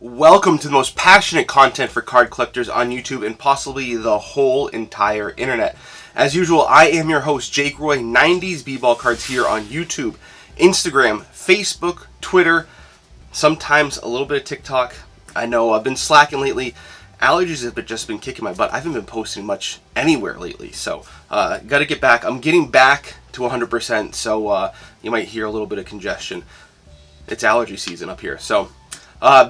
Welcome to the most passionate content for card collectors on YouTube and possibly the whole entire internet. As usual, I am your host, Jake Roy, 90s Bball cards here on YouTube, Instagram, Facebook, Twitter, sometimes a little bit of TikTok. I know I've been slacking lately. Allergies have just been kicking my butt. I haven't been posting much anywhere lately, so got to get back. I'm getting back to 100%, so you might hear a little bit of congestion. It's allergy season up here, so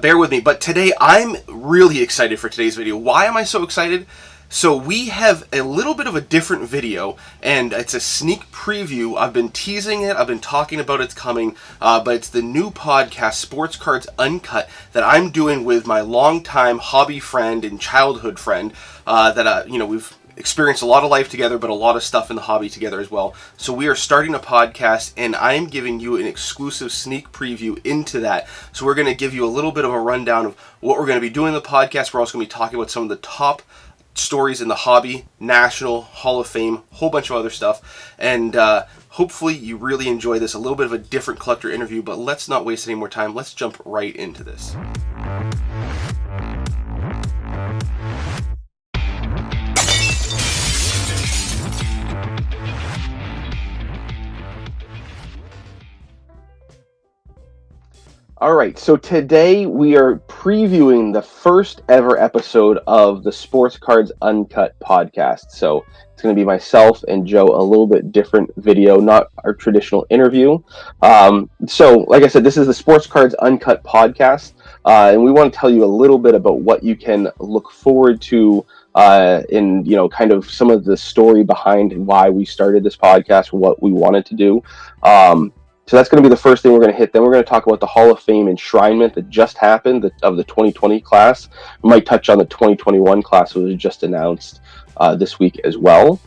bear with me. But today, I'm really excited for today's video. Why am I so excited? So we have a little bit of a different video, and it's a sneak preview. I've been teasing it. I've been talking about it's coming, but it's the new podcast, Sports Cards Uncut, that I'm doing with my longtime hobby friend and childhood friend that we've experienced a lot of life together, but a lot of stuff in the hobby together as well. So we are starting a podcast, and I am giving you an exclusive sneak preview into that. So we're going to give you a little bit of a rundown of what we're going to be doing in the podcast. We're also going to be talking about some of the top stories in the hobby, National, Hall of Fame, whole bunch of other stuff. And hopefully you really enjoy this. A little bit of a different collector interview, but let's not waste any more time. Let's jump right into this. All right, so today we are previewing the first ever episode of the Sports Cards Uncut podcast. So it's going to be myself and Joe, a little bit different video, not our traditional interview. So like I said, this is the Sports Cards Uncut podcast, and we want to tell you a little bit about what you can look forward to in, kind of some of the story behind why we started this podcast, what we wanted to do. So that's going to be the first thing we're going to hit. Then we're going to talk about the Hall of Fame Enshrinement that just happened of the 2020 class. We might touch on the 2021 class, which was just announced this week as well.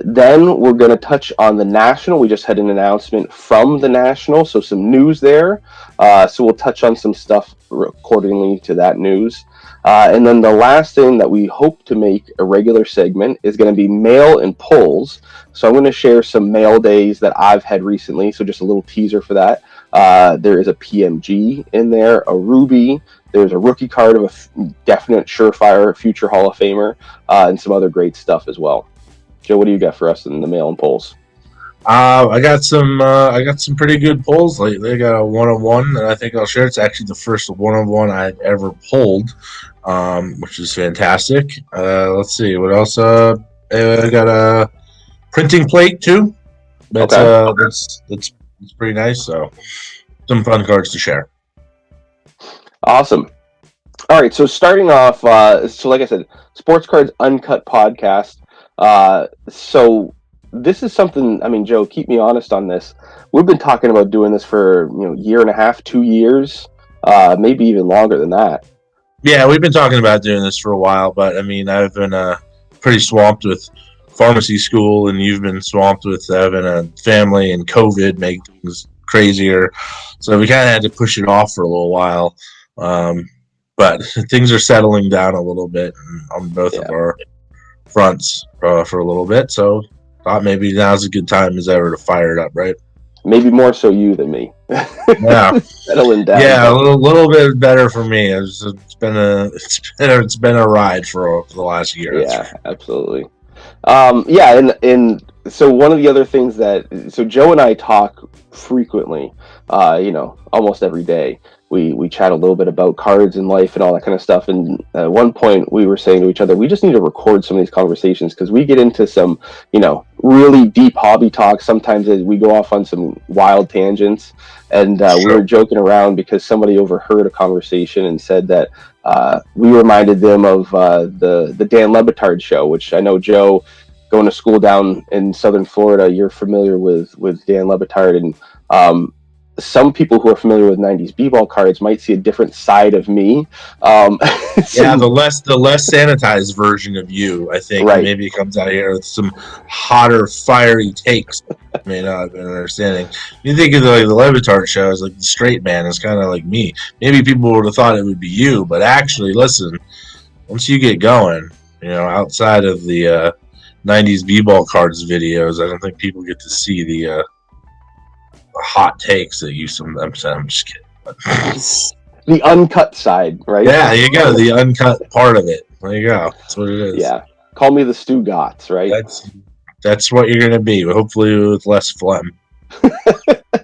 Then we're going to touch on the National. We just had an announcement from the National, so some news there. So we'll touch on some stuff accordingly to that news. And then the last thing that we hope to make a regular segment is going to be mail and polls. So I'm going to share some mail days that I've had recently. So just a little teaser for that. There is a PMG in there, a Ruby. There's a rookie card of a definite surefire future Hall of Famer, and some other great stuff as well. Joe, what do you got for us in the mail and polls? I got some pretty good polls lately. I got a one-on-one that I think I'll share. It's actually the first one-on-one I've ever pulled, which is fantastic. Let's see what else. I got a printing plate too. That's pretty nice. So some fun cards to share. Awesome. All right, so starting off, so like I said, Sports Cards Uncut podcast. So this is something, Joe, keep me honest on this. We've been talking about doing this for, year and a half, 2 years, maybe even longer than that. Yeah, we've been talking about doing this for a while, but I've been pretty swamped with pharmacy school, and you've been swamped with having a family and COVID make things crazier. So we kind of had to push it off for a little while. But things are settling down a little bit on both of our fronts for a little bit. So thought maybe now's a good time as ever to fire it up, right? Maybe more so you than me. Yeah, settling down. Yeah, a little bit better for me. It's been a ride for the last year. Yeah, absolutely. And so one of the other things so Joe and I talk frequently, almost every day. We chat a little bit about cards and life and all that kind of stuff. And at one point we were saying to each other, we just need to record some of these conversations because we get into some, really deep hobby talk. Sometimes we go off on some wild tangents. And we were joking around because somebody overheard a conversation and said that we reminded them of the Dan Le Batard show, which I know, Joe, going to school down in Southern Florida, you're familiar with Dan Le Batard. And some people who are familiar with 90s Bball cards might see a different side of me. Yeah, the less sanitized version of you, I think. Right. Maybe it comes out here with some hotter, fiery takes. I may not have been understanding. You think of the Le Batard show as like the straight man is kind of like me. Maybe people would have thought it would be you, but actually, listen, once you get going, outside of the 90s Bball cards videos, I don't think people get to see the hot takes that you some. I'm just kidding. the uncut side, right? Yeah, there you go. The uncut part of it. There you go. That's what it is. Yeah. Call me the Stu Gotts, right? That's what you're gonna be. Hopefully with less phlegm.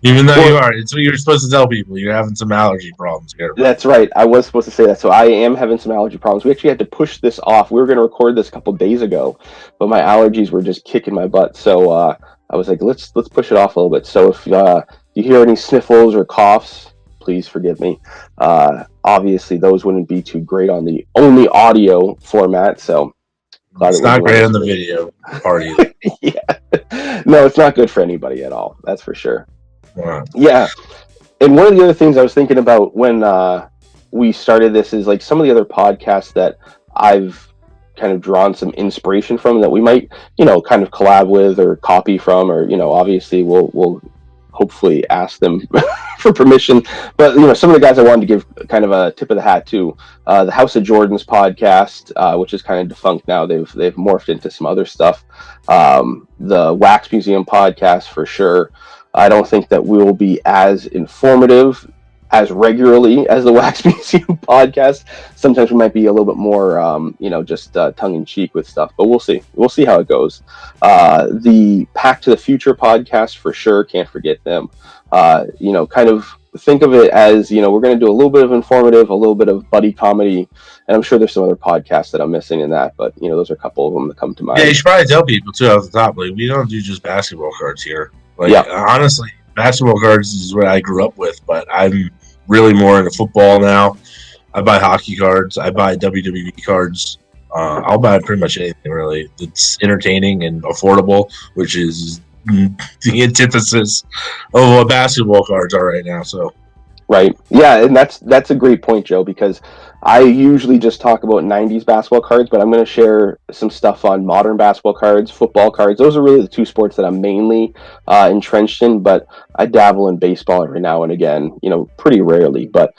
Even though you are, it's what you're supposed to tell people. You're having some allergy problems here. That's right. I was supposed to say that. So I am having some allergy problems. We actually had to push this off. We were going to record this a couple days ago, but my allergies were just kicking my butt. So I was like, let's push it off a little bit. So if you hear any sniffles or coughs, please forgive me. Obviously, those wouldn't be too great on the only audio format. So it's not great on the video part either. Yeah. No, it's not good for anybody at all. That's for sure. Wow. Yeah. And one of the other things I was thinking about when we started this is like some of the other podcasts that I've kind of drawn some inspiration from that we might, kind of collab with or copy from, or, obviously we'll hopefully ask them for permission. But, some of the guys I wanted to give kind of a tip of the hat to, the House of Jordans podcast, which is kind of defunct now. They've morphed into some other stuff. The Wax Museum podcast for sure. I don't think that we will be as informative as regularly as the Wax Museum podcast. Sometimes we might be a little bit more, just tongue-in-cheek with stuff, but we'll see. We'll see how it goes. The Pack to the Future podcast, for sure, can't forget them. Kind of think of it as, we're going to do a little bit of informative, a little bit of buddy comedy, and I'm sure there's some other podcasts that I'm missing in that, but, those are a couple of them that come to mind. Yeah, you should probably tell people, too, off the top, like, we don't do just basketball cards here. Like, honestly, basketball cards is what I grew up with, but I'm really more into football now. I buy hockey cards. I buy WWE cards. I'll buy pretty much anything, really, that's entertaining and affordable, which is the antithesis of what basketball cards are right now. So, right. Yeah, and that's a great point, Joe, because I usually just talk about 90s basketball cards, but I'm going to share some stuff on modern basketball cards, football cards. Those are really the two sports that I'm mainly entrenched in, but I dabble in baseball every now and again, pretty rarely. But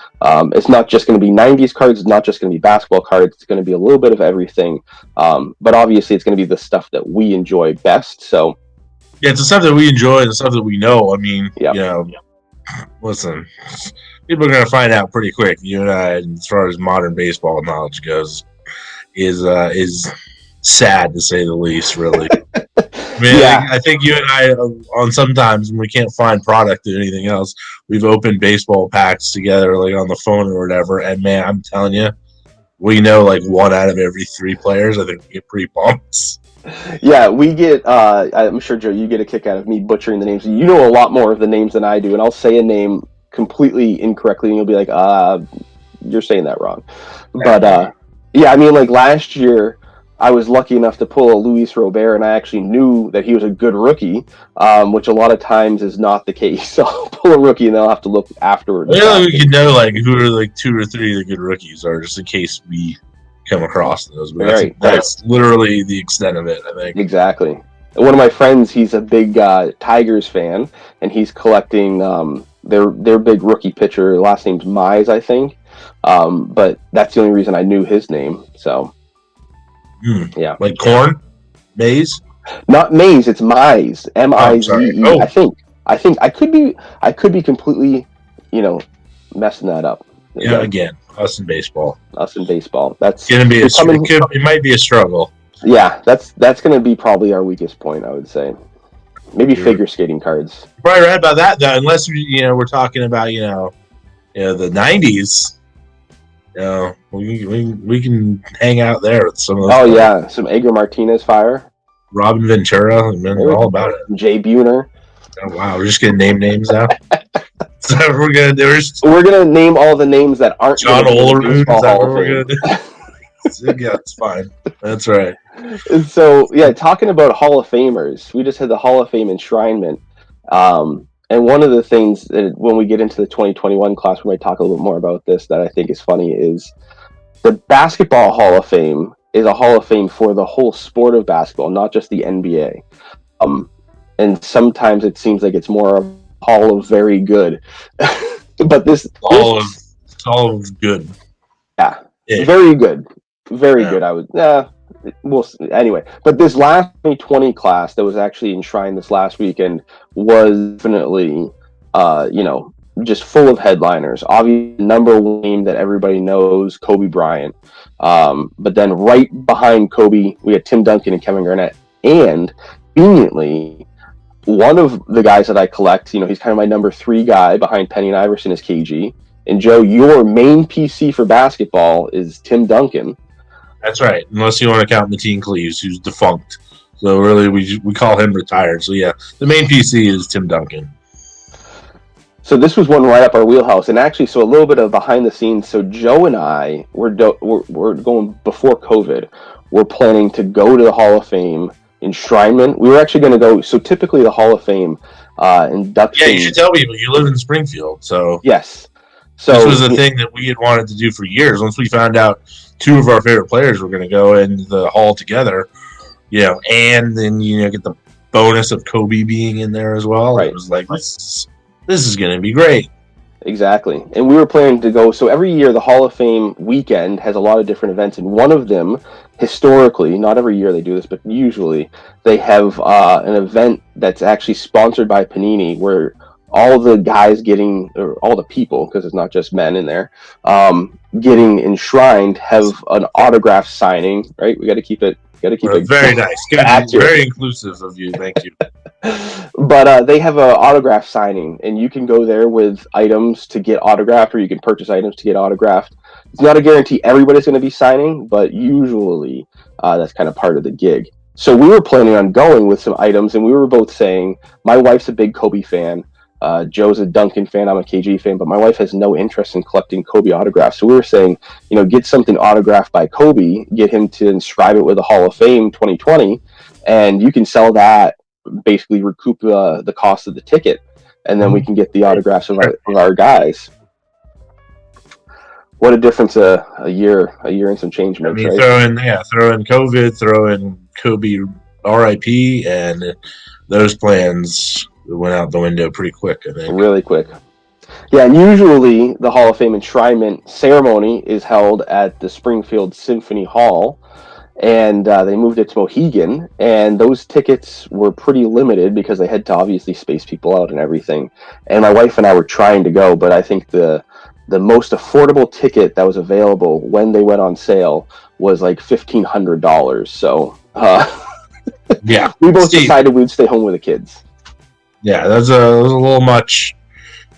it's not just going to be 90s cards. It's not just going to be basketball cards. It's going to be a little bit of everything. But obviously, it's going to be the stuff that we enjoy best. So, yeah, it's the stuff that we enjoy, the stuff that we know. I mean, listen, people are going to find out pretty quick. You and I, as far as modern baseball knowledge goes, is sad to say the least, really. I mean, I think you and I, on sometimes when we can't find product or anything else, we've opened baseball packs together, like on the phone or whatever. And man, I'm telling you, we know like 1 out of every 3 players. I think we get pretty pumped. Yeah, we get, I'm sure, Joe, you get a kick out of me butchering the names. You know a lot more of the names than I do, and I'll say a name completely incorrectly, and you'll be like, you're saying that wrong. But, I mean, like last year, I was lucky enough to pull a Luis Robert, and I actually knew that he was a good rookie, which a lot of times is not the case. So I'll pull a rookie, and they'll have to look afterwards. Yeah, we can know like who are like 2 or 3 of the good rookies are, just in case we come across those. But that's literally the extent of it, I think. Exactly. One of my friends, he's a big Tigers fan, and he's collecting their big rookie pitcher. Last name's Mize, I think. But that's the only reason I knew his name. So, yeah. Like corn? Maize? Not Maze, it's Mize. M-I-Z-E. Oh. I think I could be completely, messing that up. Yeah, again, us in baseball. That's gonna be it might be a struggle. Yeah, that's gonna be probably our weakest point, I would say. Maybe figure skating cards. You're probably right about that, though. Unless we're talking about the 90s. We can hang out there with some of those. Oh yeah, some Edgar Martinez fire. Robin Ventura, all about it. Jay Buhner. Oh wow, we're just gonna name names now. So we're gonna name all the names that aren't John Olerud. Yeah, it's fine. That's right. So talking about Hall of Famers, we just had the Hall of Fame Enshrinement, and one of the things that when we get into the 2021 class, we might talk a little bit more about this. That I think is funny is the Basketball Hall of Fame is a Hall of Fame for the whole sport of basketball, not just the NBA. And sometimes it seems like it's more of Hall of Very Good, but this Hall of Good. Yeah, very good, very good. I would, we'll see. Anyway. But this last 2020 class that was actually enshrined this last weekend was definitely, just full of headliners. Obviously, number one name that everybody knows, Kobe Bryant. But then right behind Kobe, we had Tim Duncan and Kevin Garnett. And conveniently, one of the guys that I collect, he's kind of my number 3 guy behind Penny and Iverson, is KG. And Joe, your main PC for basketball is Tim Duncan. That's right, unless you want to count Mateen Cleaves, who's defunct. So really, we call him retired. So yeah, the main PC is Tim Duncan. So this was one right up our wheelhouse, and actually, so a little bit of behind the scenes. So Joe and I, we're going before COVID. We're planning to go to the Hall of Fame Enshrinement. We were actually going to go. So typically, the Hall of Fame induction. Yeah, you should tell people you live in Springfield. So yes, so this was a thing that we had wanted to do for years. Once we found out 2 of our favorite players were going to go in the hall together, and then get the bonus of Kobe being in there as well. Right. It was like this is going to be great. Exactly. And we were planning to go. So every year, the Hall of Fame weekend has a lot of different events. And one of them, historically, not every year they do this, but usually, they have an event that's actually sponsored by Panini where all the guys or all the people, because it's not just men in there, getting enshrined have an autograph signing, right? We got to keep it. Very nice. Good. Very inclusive of you. Thank you. But they have an autograph signing, and you can go there with items to get autographed, or you can purchase items to get autographed. It's not a guarantee everybody's going to be signing, but usually that's kind of part of the gig. So we were planning on going with some items, and we were both saying, my wife's a big Kobe fan. Joe's a Duncan fan. I'm a KG fan, but my wife has no interest in collecting Kobe autographs. So we were saying, get something autographed by Kobe, get him to inscribe it with the Hall of Fame 2020, and you can sell that, basically recoup the cost of the ticket, and then we can get the autographs of our guys. What a difference a year and some change makes, right? Throw in COVID, throw in Kobe RIP, and those plans went out the window pretty quick, I think. Really quick. Yeah, and usually the Hall of Fame Enshrinement ceremony is held at the Springfield Symphony Hall, and they moved it to Mohegan, and those tickets were pretty limited because they had to obviously space people out and everything. And my wife and I were trying to go, but I think the most affordable ticket that was available when they went on sale was like $1,500. So yeah, we both decided we'd stay home with the kids. Yeah, that was a little much.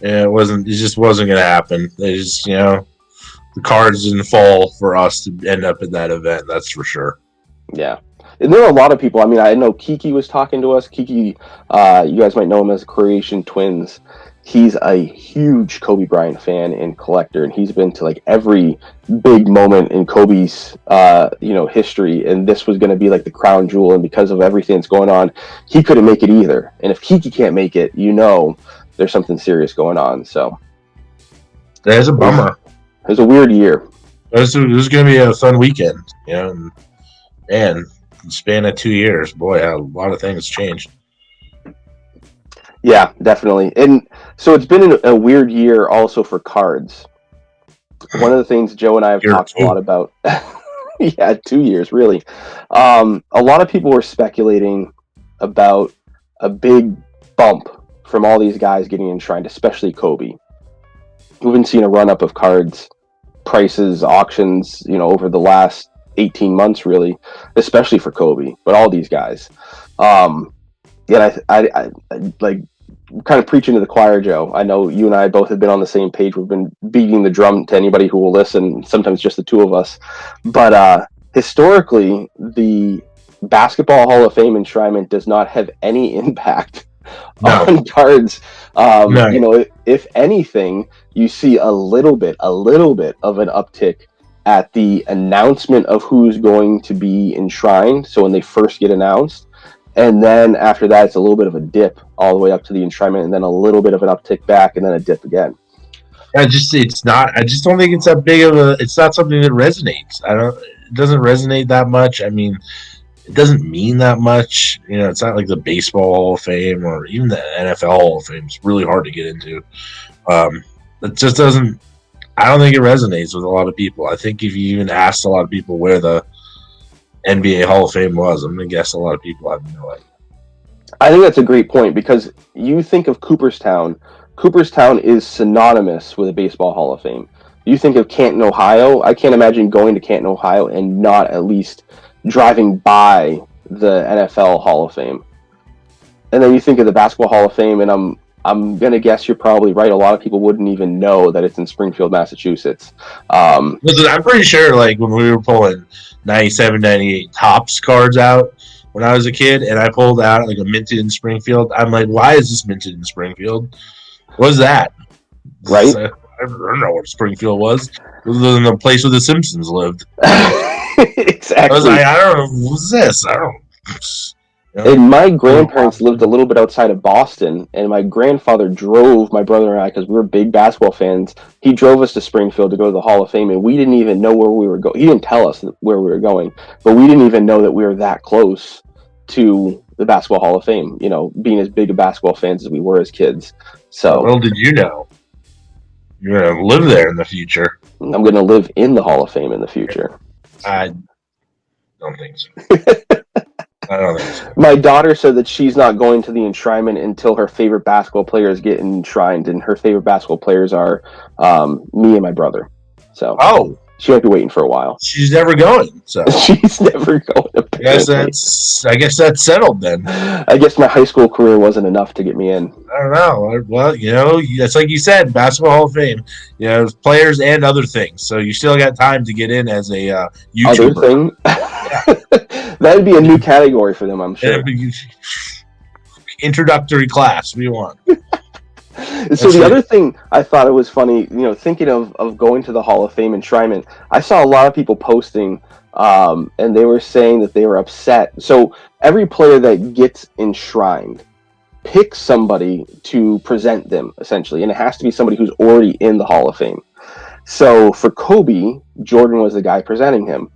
Yeah, it just wasn't going to happen. They just, the cards didn't fall for us to end up in that event. That's for sure. Yeah. And there are a lot of people. I mean, I know Kiki was talking to us. Kiki, you guys might know him as Croatian Twins. He's a huge Kobe Bryant fan and collector, and he's been to like every big moment in Kobe's, history. And this was going to be like the crown jewel. And because of everything that's going on, he couldn't make it either. And if Kiki can't make it, there's something serious going on. So that's a bummer. It was a weird year. This was going to be a fun weekend, and in the span of 2 years, boy, a lot of things changed. Yeah, definitely. And so it's been a weird year also for cards. One of the things Joe and I have talked a lot about, 2 years, really. A lot of people were speculating about a big bump from all these guys getting enshrined, especially Kobe. We've been seeing a run-up of cards, prices, auctions, over the last 18 months, really, especially for Kobe, but all these guys. I like kind of preaching to the choir, Joe. I know you and I both have been on the same page. We've been beating the drum to anybody who will listen, sometimes just the two of us. But historically, the Basketball Hall of Fame enshrinement does not have any impact on cards. No. If anything, you see a little bit of an uptick at the announcement of who's going to be enshrined. So when they first get announced, and then after that, it's a little bit of a dip all the way up to the enshrinement, and then a little bit of an uptick back, and then a dip again. I just don't think it's that big of it's not something that resonates. It doesn't resonate that much. I mean, it doesn't mean that much. It's not like the Baseball Hall of Fame or even the NFL Hall of Fame. It's really hard to get into. It just doesn't, I don't think it resonates with a lot of people. I think if you even asked a lot of people where the NBA Hall of Fame was, I'm going to guess a lot of people have no idea. I think that's a great point, because you think of Cooperstown. Cooperstown is synonymous with a baseball Hall of Fame. You think of Canton, Ohio. I can't imagine going to Canton, Ohio, and not at least driving by the NFL Hall of Fame. And then you think of the Basketball Hall of Fame, and I'm gonna guess you're probably right. A lot of people wouldn't even know that it's in Springfield, Massachusetts. Listen, I'm pretty sure, like, when we were pulling 97, 98 Topps cards out when I was a kid, and I pulled out like a minted in Springfield, I'm like, why is this minted in Springfield? What's that? Right? I don't know what Springfield was. Other than the place where the Simpsons lived. Exactly. I was like, I don't know, what's this? I don't. You know? And my grandparents lived a little bit outside of Boston, and my grandfather drove my brother and I, because we were big basketball fans. He drove us to Springfield to go to the Hall of Fame, and we didn't even know where we were going. He didn't tell us where we were going, but we didn't even know that we were that close to the Basketball Hall of Fame, you know, being as big of basketball fans as we were as kids. So, well, did you know? You're going to live there in the future. I'm going to live in the Hall of Fame in the future. I don't think so. I don't think so. My daughter said that she's not going to the enshrinement until her favorite basketball players get enshrined, and her favorite basketball players are me and my brother. So, she might be waiting for a while. She's never going. So she's never going. I guess that's settled then. I guess my high school career wasn't enough to get me in. I don't know. Well, you know, it's like you said, Basketball Hall of Fame. You know, players and other things. So you still got time to get in as a YouTuber. Other thing. Yeah. That'd be a new category for them, I'm sure. Introductory class. What do you want? So the other thing I thought it was funny, you know, thinking of going to the Hall of Fame enshrinement, I saw a lot of people posting, and they were saying that they were upset. So every player that gets enshrined picks somebody to present them, essentially, and it has to be somebody who's already in the Hall of Fame. So for Kobe, Jordan was the guy presenting him.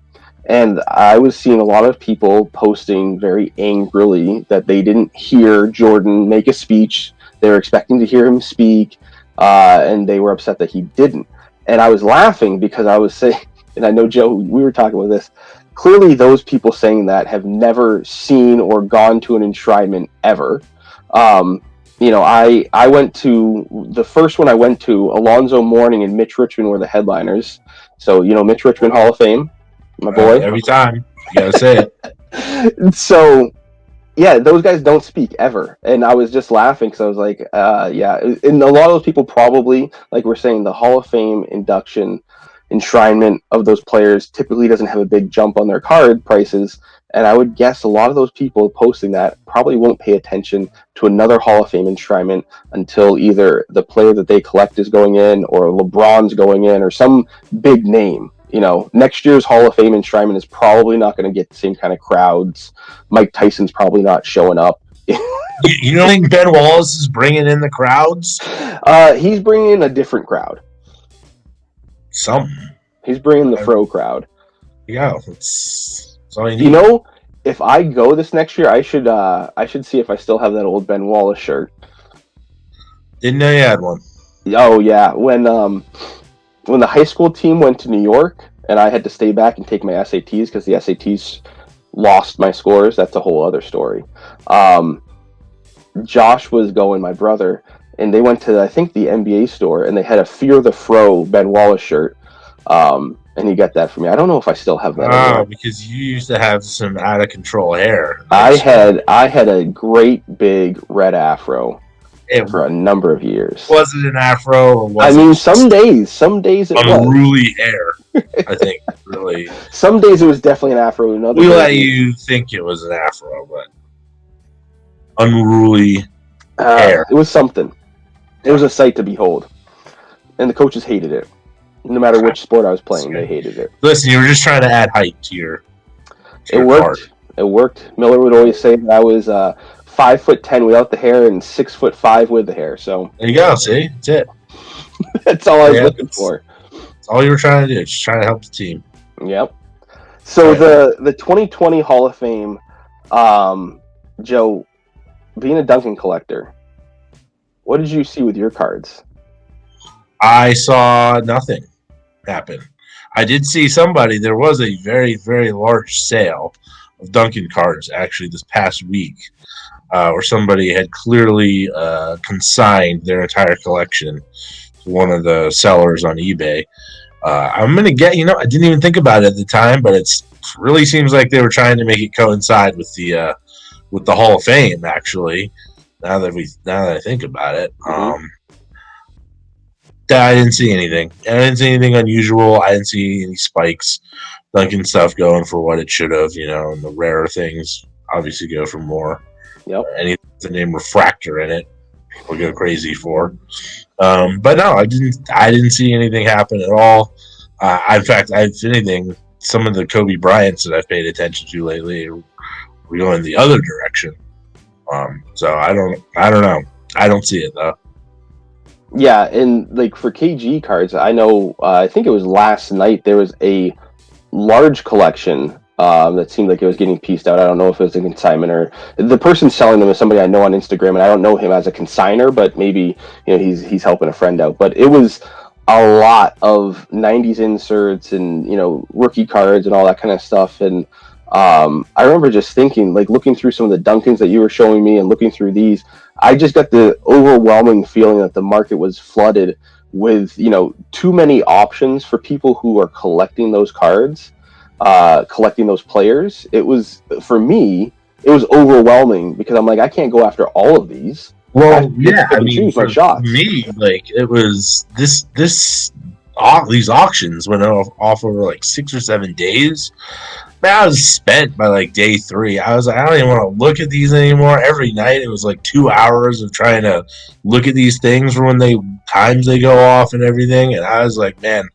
And I was seeing a lot of people posting very angrily that they didn't hear Jordan make a speech. They were expecting to hear him speak, and they were upset that he didn't. And I was laughing because I was saying, and I know, Joe, we were talking about this, clearly those people saying that have never seen or gone to an enshrinement ever. You know, I went to, the first one I went to, Alonzo Mourning and Mitch Richmond were the headliners. So, you know, Mitch Richmond, Hall of Fame, my boy. Every time. You gotta say it. So, yeah, those guys don't speak ever. And I was just laughing because I was like, yeah. And a lot of those people probably, like we're saying, the Hall of Fame induction, enshrinement of those players typically doesn't have a big jump on their card prices. And I would guess a lot of those people posting that probably won't pay attention to another Hall of Fame enshrinement until either the player that they collect is going in, or LeBron's going in, or some big name. You know, next year's Hall of Fame enshrinement is probably not going to get the same kind of crowds. Mike Tyson's probably not showing up. You don't think Ben Wallace is bringing in the crowds? He's bringing in a different crowd. He's bringing the Fro crowd. Yeah, that's all you need. You know, if I go this next year, I should see if I still have that old Ben Wallace shirt. Didn't know you had one. Oh yeah, when the high school team went to New York and I had to stay back and take my SATs because the SATs lost my scores. That's a whole other story. Josh was going, my brother, and they went to, I think, the NBA store, and they had a Fear the Fro Ben Wallace shirt. And he got that for me. I don't know if I still have that. Oh, because you used to have some out of control hair. I had a great big red afro for a number of years. Was it an afro, or was I mean, some days it was unruly hair? I think really. Some days it was definitely an afro. We let you think it was an afro, but unruly hair. It was something. It was a sight to behold, and the coaches hated it. No matter which sport I was playing, they hated it. Listen, you were just trying to add height to your. It worked. Part. It worked. Miller would always say that I was 5'10" without the hair and 6'5" with the hair. So there you go. See, that's it. That's all I was looking for. That's all you were trying to do. Just trying to help the team. Yep. So the 2020 Hall of Fame, Joe, being a Duncan collector, what did you see with your cards? I saw nothing happen. I did see somebody. There was a very, very large sale of Duncan cards actually this past week. where somebody had clearly consigned their entire collection to one of the sellers on eBay. I'm gonna get, I didn't even think about it at the time, but it really seems like they were trying to make it coincide with the Hall of Fame. Actually, now that I think about it, I didn't see anything. I didn't see anything unusual. I didn't see any spikes. Duncan stuff going for what it should have, and the rarer things obviously go for more. Yep. Anything with the name Refractor in it, people go crazy for. But no, I didn't see anything happen at all. In fact, if anything, some of the Kobe Bryants that I've paid attention to lately are going the other direction. So I don't know. I don't see it though. Yeah, and like for KG cards, I know. I think it was last night there was a large collection that seemed like it was getting pieced out. I don't know if it was a consignment or the person selling them is somebody I know on Instagram, and I don't know him as a consigner, but maybe he's helping a friend out. But it was a lot of 90s inserts and rookie cards and all that kind of stuff. And I remember just thinking, like looking through some of the Duncans that you were showing me and looking through these, I just got the overwhelming feeling that the market was flooded with too many options for people who are collecting those cards, collecting those players. It was, for me, it was overwhelming because I'm like, I can't go after all of these. Well, yeah, I mean, for me, like it was these auctions went off over like 6 or 7 days. Man, I was spent by like day 3. I was like, I don't even want to look at these anymore. Every night it was like 2 hours of trying to look at these things for when times they go off and everything. And I was like, man,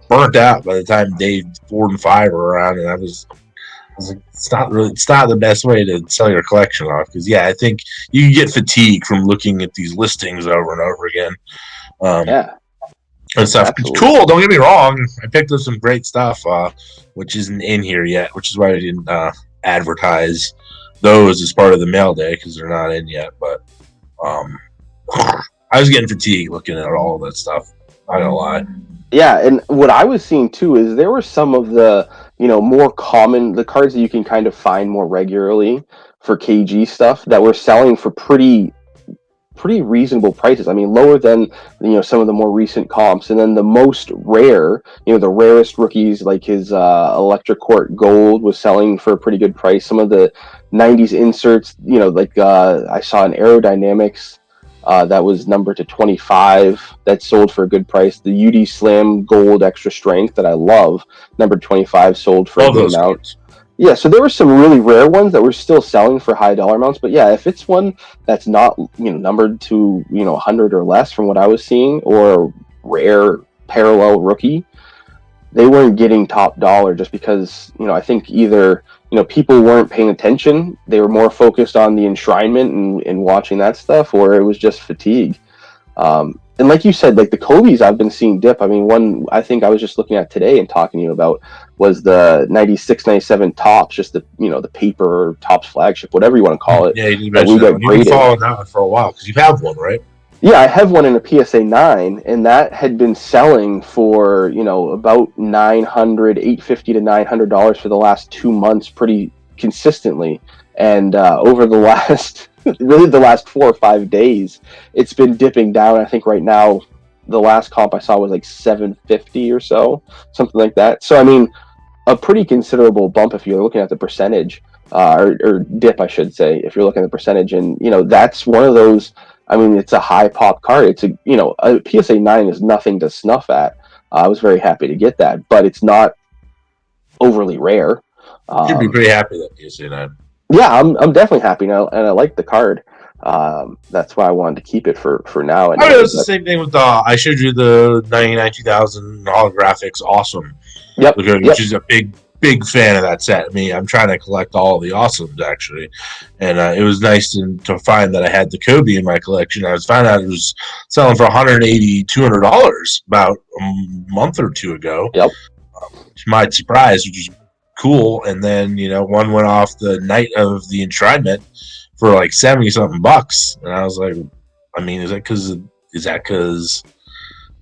burnt out by the time day 4 and 5 were around. And I was like, it's not the best way to sell your collection off, because I think you can get fatigued from looking at these listings over and over again. And stuff. Absolutely. It's cool, don't get me wrong. I picked up some great stuff, which isn't in here yet, which is why I didn't advertise those as part of the mail day, because they're not in yet. But I was getting fatigued looking at all of that stuff. Not gonna lie. Yeah, and what I was seeing too is there were some of the more common, the cards that you can kind of find more regularly for KG stuff that were selling for pretty reasonable prices. I mean, lower than some of the more recent comps. And then the most rare, the rarest rookies, like his Electric Court Gold was selling for a pretty good price. Some of the 90s inserts, like I saw an Aerodynamics that was numbered to 25 that sold for a good price. The UD Slam Gold Extra Strength that I love, numbered 25, sold for a good amount. Yeah, so there were some really rare ones that were still selling for high dollar amounts. But yeah, if it's one that's not numbered to 100 or less from what I was seeing, or a rare parallel rookie, they weren't getting top dollar just because I think either people weren't paying attention, they were more focused on the Enshrinement and watching that stuff, or it was just fatigue. And like you said, like the Kobe's I've been seeing dip. I mean, one I think I was just looking at today and talking to you about was the 96, 97 Topps, just the the paper or Topps flagship, whatever you want to call it. Yeah, you mentioned that. You've been following that one for a while because you have one, right? Yeah, I have one in a PSA 9, and that had been selling for about $850 to $900 for the last 2 months, pretty consistently. And over the last really the last 4 or 5 days, it's been dipping down. I think right now the last comp I saw was like 750 or so, something like that. So I mean, a pretty considerable bump if you're looking at the percentage, or dip, I should say, if you're looking at the percentage. And that's one of those. I mean, it's a high pop card. It's a PSA 9 is nothing to snuff at. I was very happy to get that, but it's not overly rare. You'd be pretty happy that PSA 9. Yeah, I'm definitely happy now, and I like the card. That's why I wanted to keep it for now. And it's the same thing with I showed you the 99 2000 holographics. Awesome. Yep. Which is a big fan of that set. I mean, I'm trying to collect all of the awesomes actually, and it was nice to find that I had the Kobe in my collection. I was found out it was selling for $180, $200 about a month or two ago. Yep. To my surprise, which is cool. And then one went off the night of the Enshrinement for like 70 something bucks, and I was like, I mean, is that because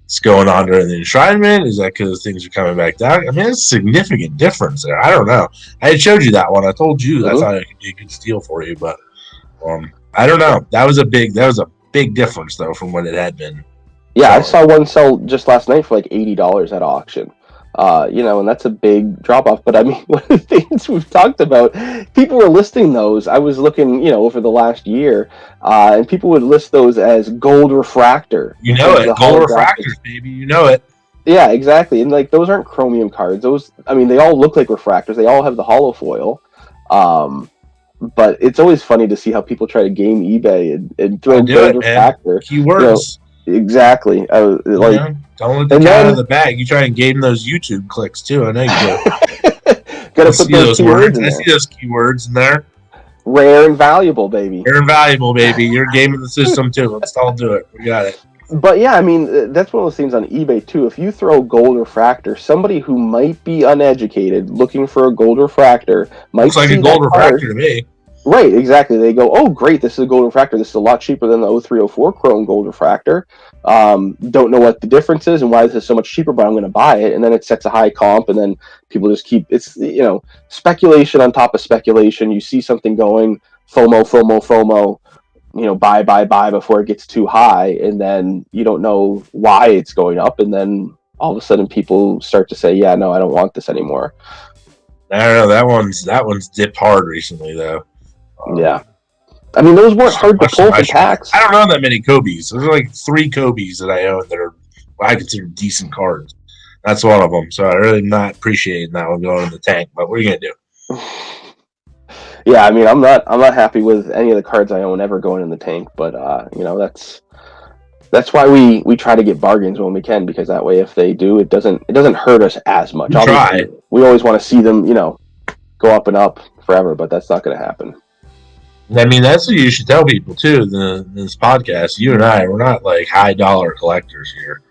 it's going on during the Enshrinement? Is that because things are coming back down? I mean, it's a significant difference there. I don't know. I had showed you that one. I told you I thought it could be a good steal for you, but I don't know. That was a big difference though from what it had been. Yeah, I saw one sell just last night for like $80 at auction. And that's a big drop off. But I mean, one of the things we've talked about, people were listing those. I was looking, over the last year, and people would list those as gold refractor. You know it, gold refractors, baby. You know it. Yeah, exactly. And like those aren't chromium cards. Those, I mean, they all look like refractors. They all have the hollow foil. But it's always funny to see how people try to game eBay and throw gold refractor. Keywords. Exactly. Don't let the cat out of the bag. You try and game those YouTube clicks too. I know you do. Gotta put those keywords in there. I see those keywords in there. Rare and valuable, baby. Rare and valuable, baby. You're gaming the system too. Let's all do it. We got it. But yeah, I mean, that's one of those things on eBay too. If you throw gold refractor, somebody who might be uneducated looking for a gold refractor might looks like a gold refractor to me. Right, exactly. They go, oh, great, this is a gold refractor. This is a lot cheaper than the 0304 chrome gold refractor. Don't know what the difference is and why this is so much cheaper, but I'm going to buy it. And then it sets a high comp, and then people just keep, it's, speculation on top of speculation. You see something going, FOMO, buy before it gets too high, and then you don't know why it's going up, and then all of a sudden people start to say, yeah, no, I don't want this anymore. I don't know. That one's dipped hard recently, though. Yeah. I mean, those weren't hard to pull for tax. I don't own that many Kobe's. There's like 3 Kobe's that I own that are what I consider decent cards. That's one of them. So I really am not appreciating that one going in the tank. But what are you gonna do? Yeah, I mean, I'm not happy with any of the cards I own ever going in the tank. But that's why we try to get bargains when we can, because that way, if they do, it doesn't hurt us as much. We always want to see them, go up and up forever, but that's not going to happen. I mean, that's what you should tell people too. In this podcast, you and we're not like high dollar collectors here.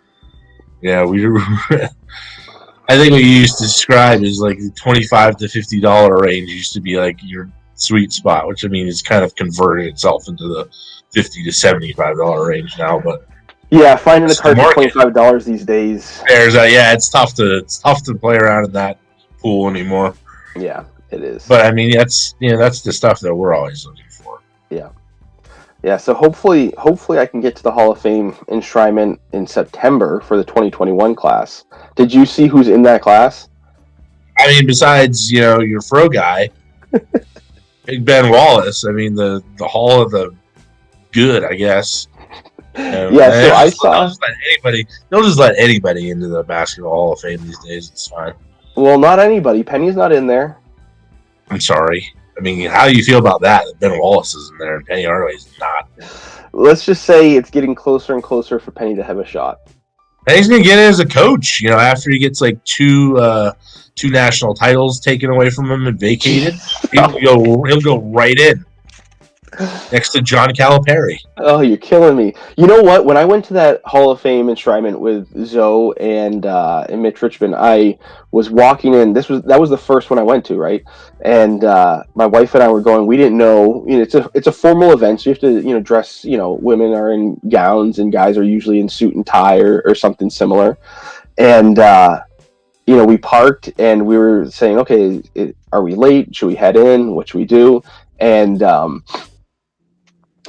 Yeah, I think what you used to describe is like the $25 to $50 range used to be like your sweet spot, which I mean is kind of converting itself into the $50 to $75 range now. But yeah, finding a card for $25 these days. It's tough to play around in that pool anymore. Yeah, it is. But I mean, that's the stuff that we're always looking for. Yeah. So hopefully I can get to the Hall of Fame Enshrinement in September for the 2021 class. Did you see who's in that class? I mean, besides your Fro guy, Big Ben Wallace. I mean, the Hall of the Good, I guess. So I saw. They'll just let anybody into the Basketball Hall of Fame these days. It's fine. Well, not anybody. Penny's not in there. I'm sorry. I mean, how do you feel about that? Ben Wallace is in there and Penny Hardaway's not. Let's just say it's getting closer and closer for Penny to have a shot. Penny's gonna get it as a coach. After he gets like two national titles taken away from him and vacated, he'll go right in next to John Calipari. Oh, you're killing me. You know what? When I went to that Hall of Fame enshrinement with Zoe and Mitch Richmond, I was walking in. That was the first one I went to, right? And my wife and I were going. We didn't know. It's a formal event, so you have to dress. Women are in gowns and guys are usually in suit and tie or something similar. And we parked and we were saying, okay, are we late? Should we head in? What should we do? And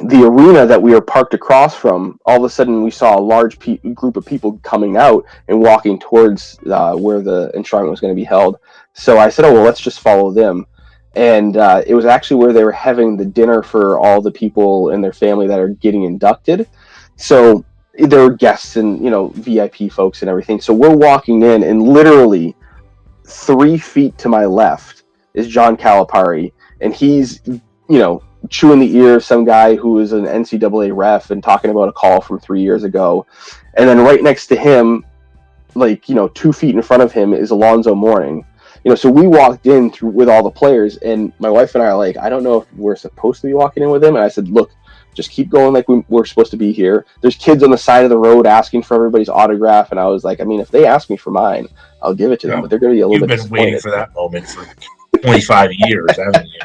the arena that we were parked across from, all of a sudden we saw a large group of people coming out and walking towards where the enshrinement was going to be held. So I said, oh, well, let's just follow them. And it was actually where they were having the dinner for all the people and their family that are getting inducted. So there were guests and, VIP folks and everything. So we're walking in, and literally 3 feet to my left is John Calipari. And he's, chewing the ear of some guy who is an NCAA ref and talking about a call from 3 years ago. And then right next to him, 2 feet in front of him, is Alonzo Mourning. So we walked in with all the players, and my wife and I are like, I don't know if we're supposed to be walking in with him. And I said, look, just keep going like we're supposed to be here. There's kids on the side of the road asking for everybody's autograph. And I was like, I mean, if they ask me for mine, I'll give it to them, but they're going to be a little bit disappointed. You've been waiting for that moment for 25 years, haven't you?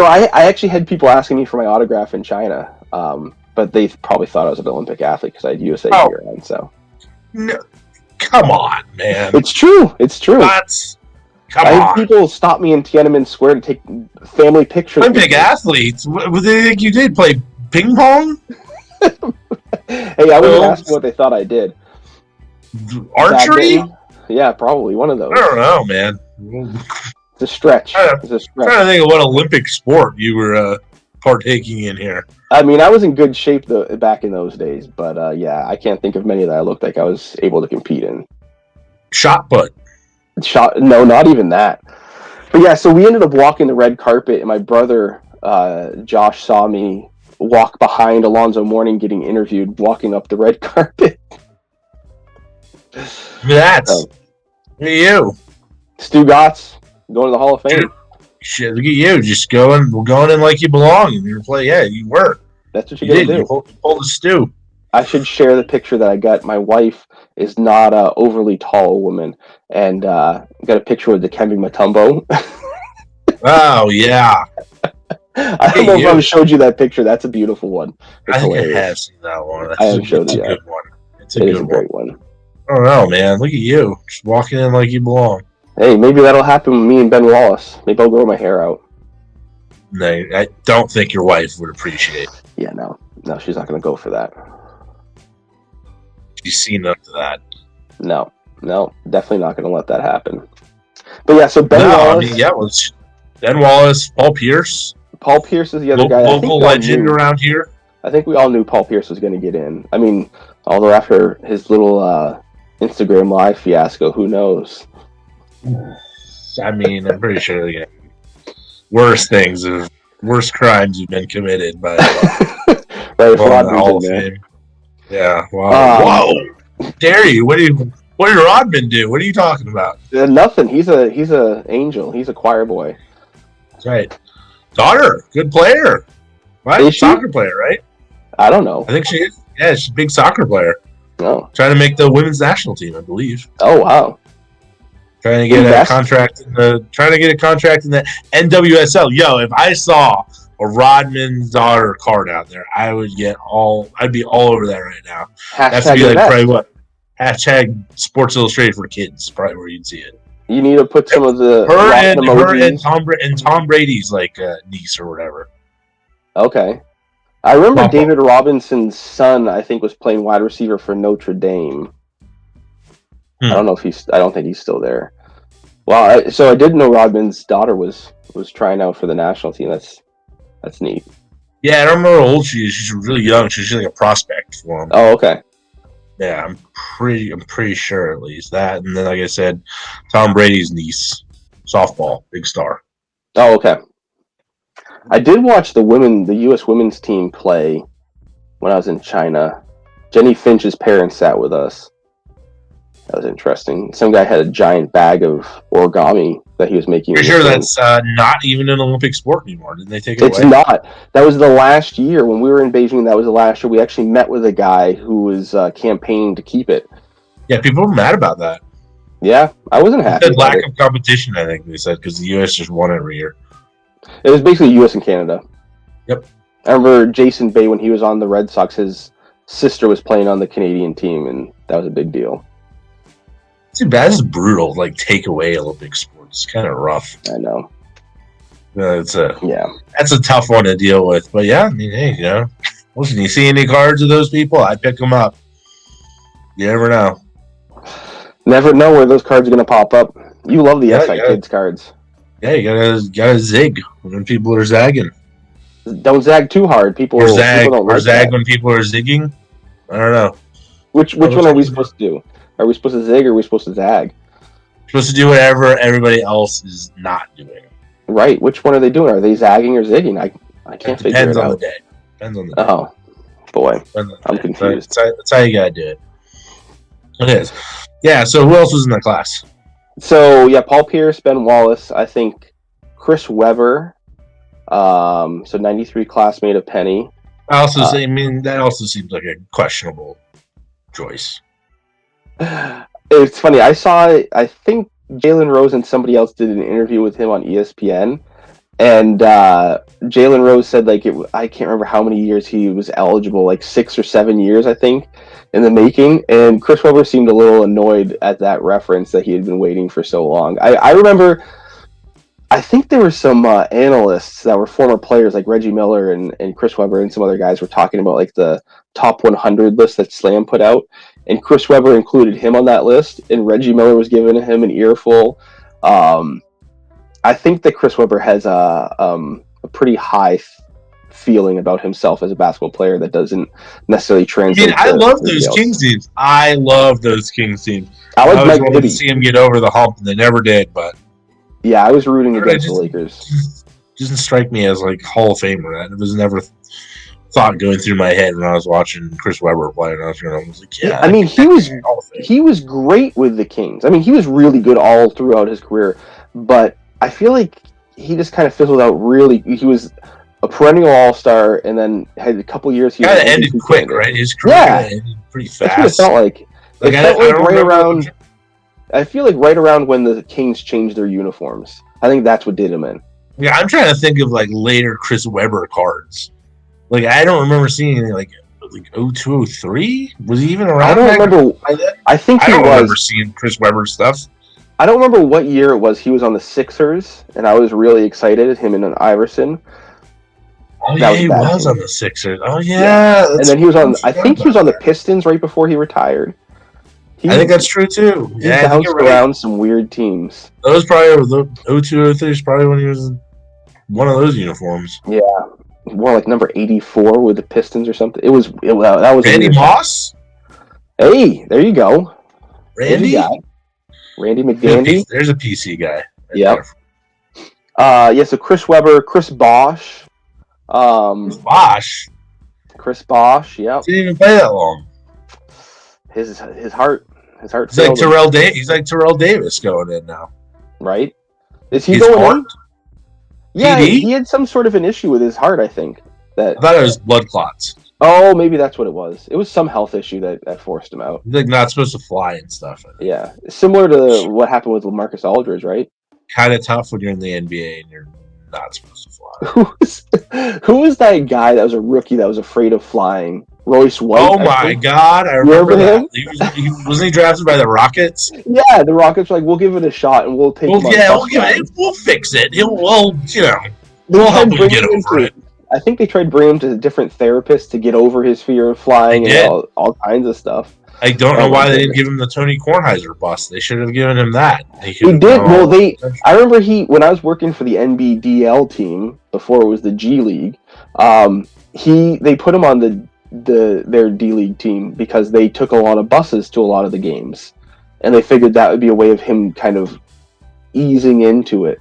I actually had people asking me for my autograph in China, but they probably thought I was an Olympic athlete because I had USA gear on. So, no, come on, man! It's true. Come I had on. people stop me in Tiananmen Square to take family pictures. Olympic athletes. What do they think you did? Play ping pong? Hey, I wasn't asking what they thought I did. Archery? Badminton? Yeah, probably one of those. I don't know, man. It's a stretch. It's a stretch. Trying to think of what Olympic sport you were partaking in here. I mean, I was in good shape back in those days, but yeah, I can't think of many that I looked like I was able to compete in. Shot put. No, not even that. But yeah, so we ended up walking the red carpet, and my brother Josh saw me walk behind Alonzo Mourning getting interviewed, walking up the red carpet. Look at you. Stu Gotts going to the Hall of Fame. Shit, look at you, just going in like you belong in your play. Yeah, you were. That's what you gotta do. You pulled the stew. I should share the picture that I got. My wife is not an overly tall woman, and got a picture with Dikembe Mutombo. Oh yeah. I don't know if I've showed you that picture. That's a beautiful one. I think I have seen that one. I have showed you. It's a good one. It's a great one. I don't know, man. Look at you, just walking in like you belong. Hey, maybe that'll happen with me and Ben Wallace. Maybe I'll grow my hair out. No, I don't think your wife would appreciate it. Yeah, no, she's not going to go for that. She's seen up to that. No, definitely not going to let that happen. But yeah, so Ben Wallace. I mean, it was Ben Wallace, Paul Pierce. Paul Pierce is the other guy. Local legend around here. I think we all knew Paul Pierce was going to get in. I mean, although after his little Instagram Live fiasco, who knows? I mean, I'm pretty sure worse crimes have been committed by right, the Hall of Fame. Yeah. Wow. Whoa! Dare you? What did Rodman do? What are you talking about? Nothing. He's a angel. He's a choir boy. That's right. Daughter, good player. Right? Soccer player, right? I don't know. I think she is. Yeah, she's a big soccer player. Oh. Trying to make the women's national team, I believe. Oh wow. Trying to get a contract in the NWSL. Yo, if I saw a Rodman's daughter card out there, I'd be all over that right now. That's to be like probably what # Sports Illustrated for kids, probably where you'd see it. You need to put some of the her and Tom Brady's like niece or whatever. Okay. I remember David Robinson's son, I think, was playing wide receiver for Notre Dame. I don't think he's still there. Well, so I did know Rodman's daughter was trying out for the national team. That's neat. Yeah, I don't remember how old she is. She's really young. She's like a prospect for him. Oh, okay. Yeah, I'm pretty sure at least that. And then, like I said, Tom Brady's niece, softball, big star. Oh, okay. I did watch the U.S. women's team play when I was in China. Jenny Finch's parents sat with us. That was interesting. Some guy had a giant bag of origami that he was making. You're sure that's not even an Olympic sport anymore? Didn't they take it away? It's not. That was the last year when we were in Beijing. That was the last year. We actually met with a guy who was campaigning to keep it. Yeah, people were mad about that. Yeah, I wasn't happy. The lack of competition, I think they said, because the U.S. just won every year. It was basically U.S. and Canada. Yep. I remember Jason Bay, when he was on the Red Sox, his sister was playing on the Canadian team, and that was a big deal. Too bad. It's brutal. Like, take away Olympic sports. It's kind of rough. I know. That's a tough one to deal with. But yeah, I mean, hey, listen, you see any cards of those people, I pick them up. You never know. Never know where those cards are going to pop up. You love the SI Kids cards. Yeah, you gotta zig when people are zagging. Don't zag too hard. People don't like zag that. when people are zigging. I don't know. Which one are we supposed to do? Are we supposed to zig or are we supposed to zag? We're supposed to do whatever everybody else is not doing. Right. Which one are they doing? Are they zagging or zigging? I can't figure it out. Depends on the day. Oh, boy. I'm confused. That's how you gotta do it. It is. Yeah, so who else was in the class? So, yeah, Paul Pierce, Ben Wallace, I think Chris Webber, so 93 classmate of Penny. That also seems like a questionable choice. It's funny. I think Jalen Rose and somebody else did an interview with him on ESPN, And Jalen Rose said like I can't remember how many years he was eligible, like 6 or 7 years, I think, in the making. And Chris Webber seemed a little annoyed at that reference that he had been waiting for so long. I remember, I think there were some analysts that were former players like Reggie Miller and Chris Webber and some other guys were talking about like the top 100 list that Slam put out. And Chris Webber included him on that list, and Reggie Miller was giving him an earful. I think that Chris Webber has a pretty high feeling about himself as a basketball player that doesn't necessarily translate. I love those Kings teams. I love those Kings teams. I always Mike wanted to see him get over the hump, and they never did. But yeah, I was rooting against the Lakers. Doesn't strike me as like Hall of Famer. It was never thought going through my head when I was watching Chris Webber play. And I was like, yeah. I mean, he was great with the Kings. I mean, he was really good all throughout his career, but I feel like he just kind of fizzled out. Really, he was a perennial all-star, and then had a couple years. He kind of ended quick, right? His career ended pretty fast. That's what it felt like. It felt like right around. I feel like right around when the Kings changed their uniforms. I think that's what did him in. Yeah, I'm trying to think of like later Chris Webber cards. Like I don't remember seeing anything like 02, 03. Was he even around? I don't remember. I think he was. I don't remember seeing Chris Webber stuff. I don't remember what year it was. He was on the Sixers, and I was really excited. Him and Iverson. Oh yeah, he was on the Sixers. Oh yeah. And then he was on. I think he was on the Pistons right before he retired. I think that's true too. He bounced around some weird teams. Those probably the 02, 03 is probably when he was in one of those uniforms. Yeah, more like number 84 with the Pistons or something. That was Randy Moss. Hey, there you go. Randy McDandy. There's a PC guy. Yep. So Chris Webber, Chris Bosh. Chris Bosh. Yep. Didn't even play that long. His heart. He's like Terrell Davis. He's like Terrell Davis going in now. Right? Is he going in? Yeah, he had some sort of an issue with his heart, I think. I thought it was blood clots. Oh, maybe that's what it was. It was some health issue that forced him out. He's like not supposed to fly and stuff. Yeah. Similar to what happened with LaMarcus Aldridge, right? Kind of tough when you're in the NBA and you're not supposed to fly. Who was that guy that was a rookie that was afraid of flying? Royce White. Oh my God, I remember that. Wasn't he drafted by the Rockets? Yeah, the Rockets were like, we'll give it a shot and we'll take him. We'll fix it. We'll help him get over it. I think they tried to bring him to different therapists to get over his fear of flying and all kinds of stuff. I don't know why they didn't give him the Tony Kornheiser bus. They should have given him that. They did. Well, I remember when I was working for the NBDL team before it was the G League. They put him on their D League team because they took a lot of buses to a lot of the games, and they figured that would be a way of him kind of easing into it.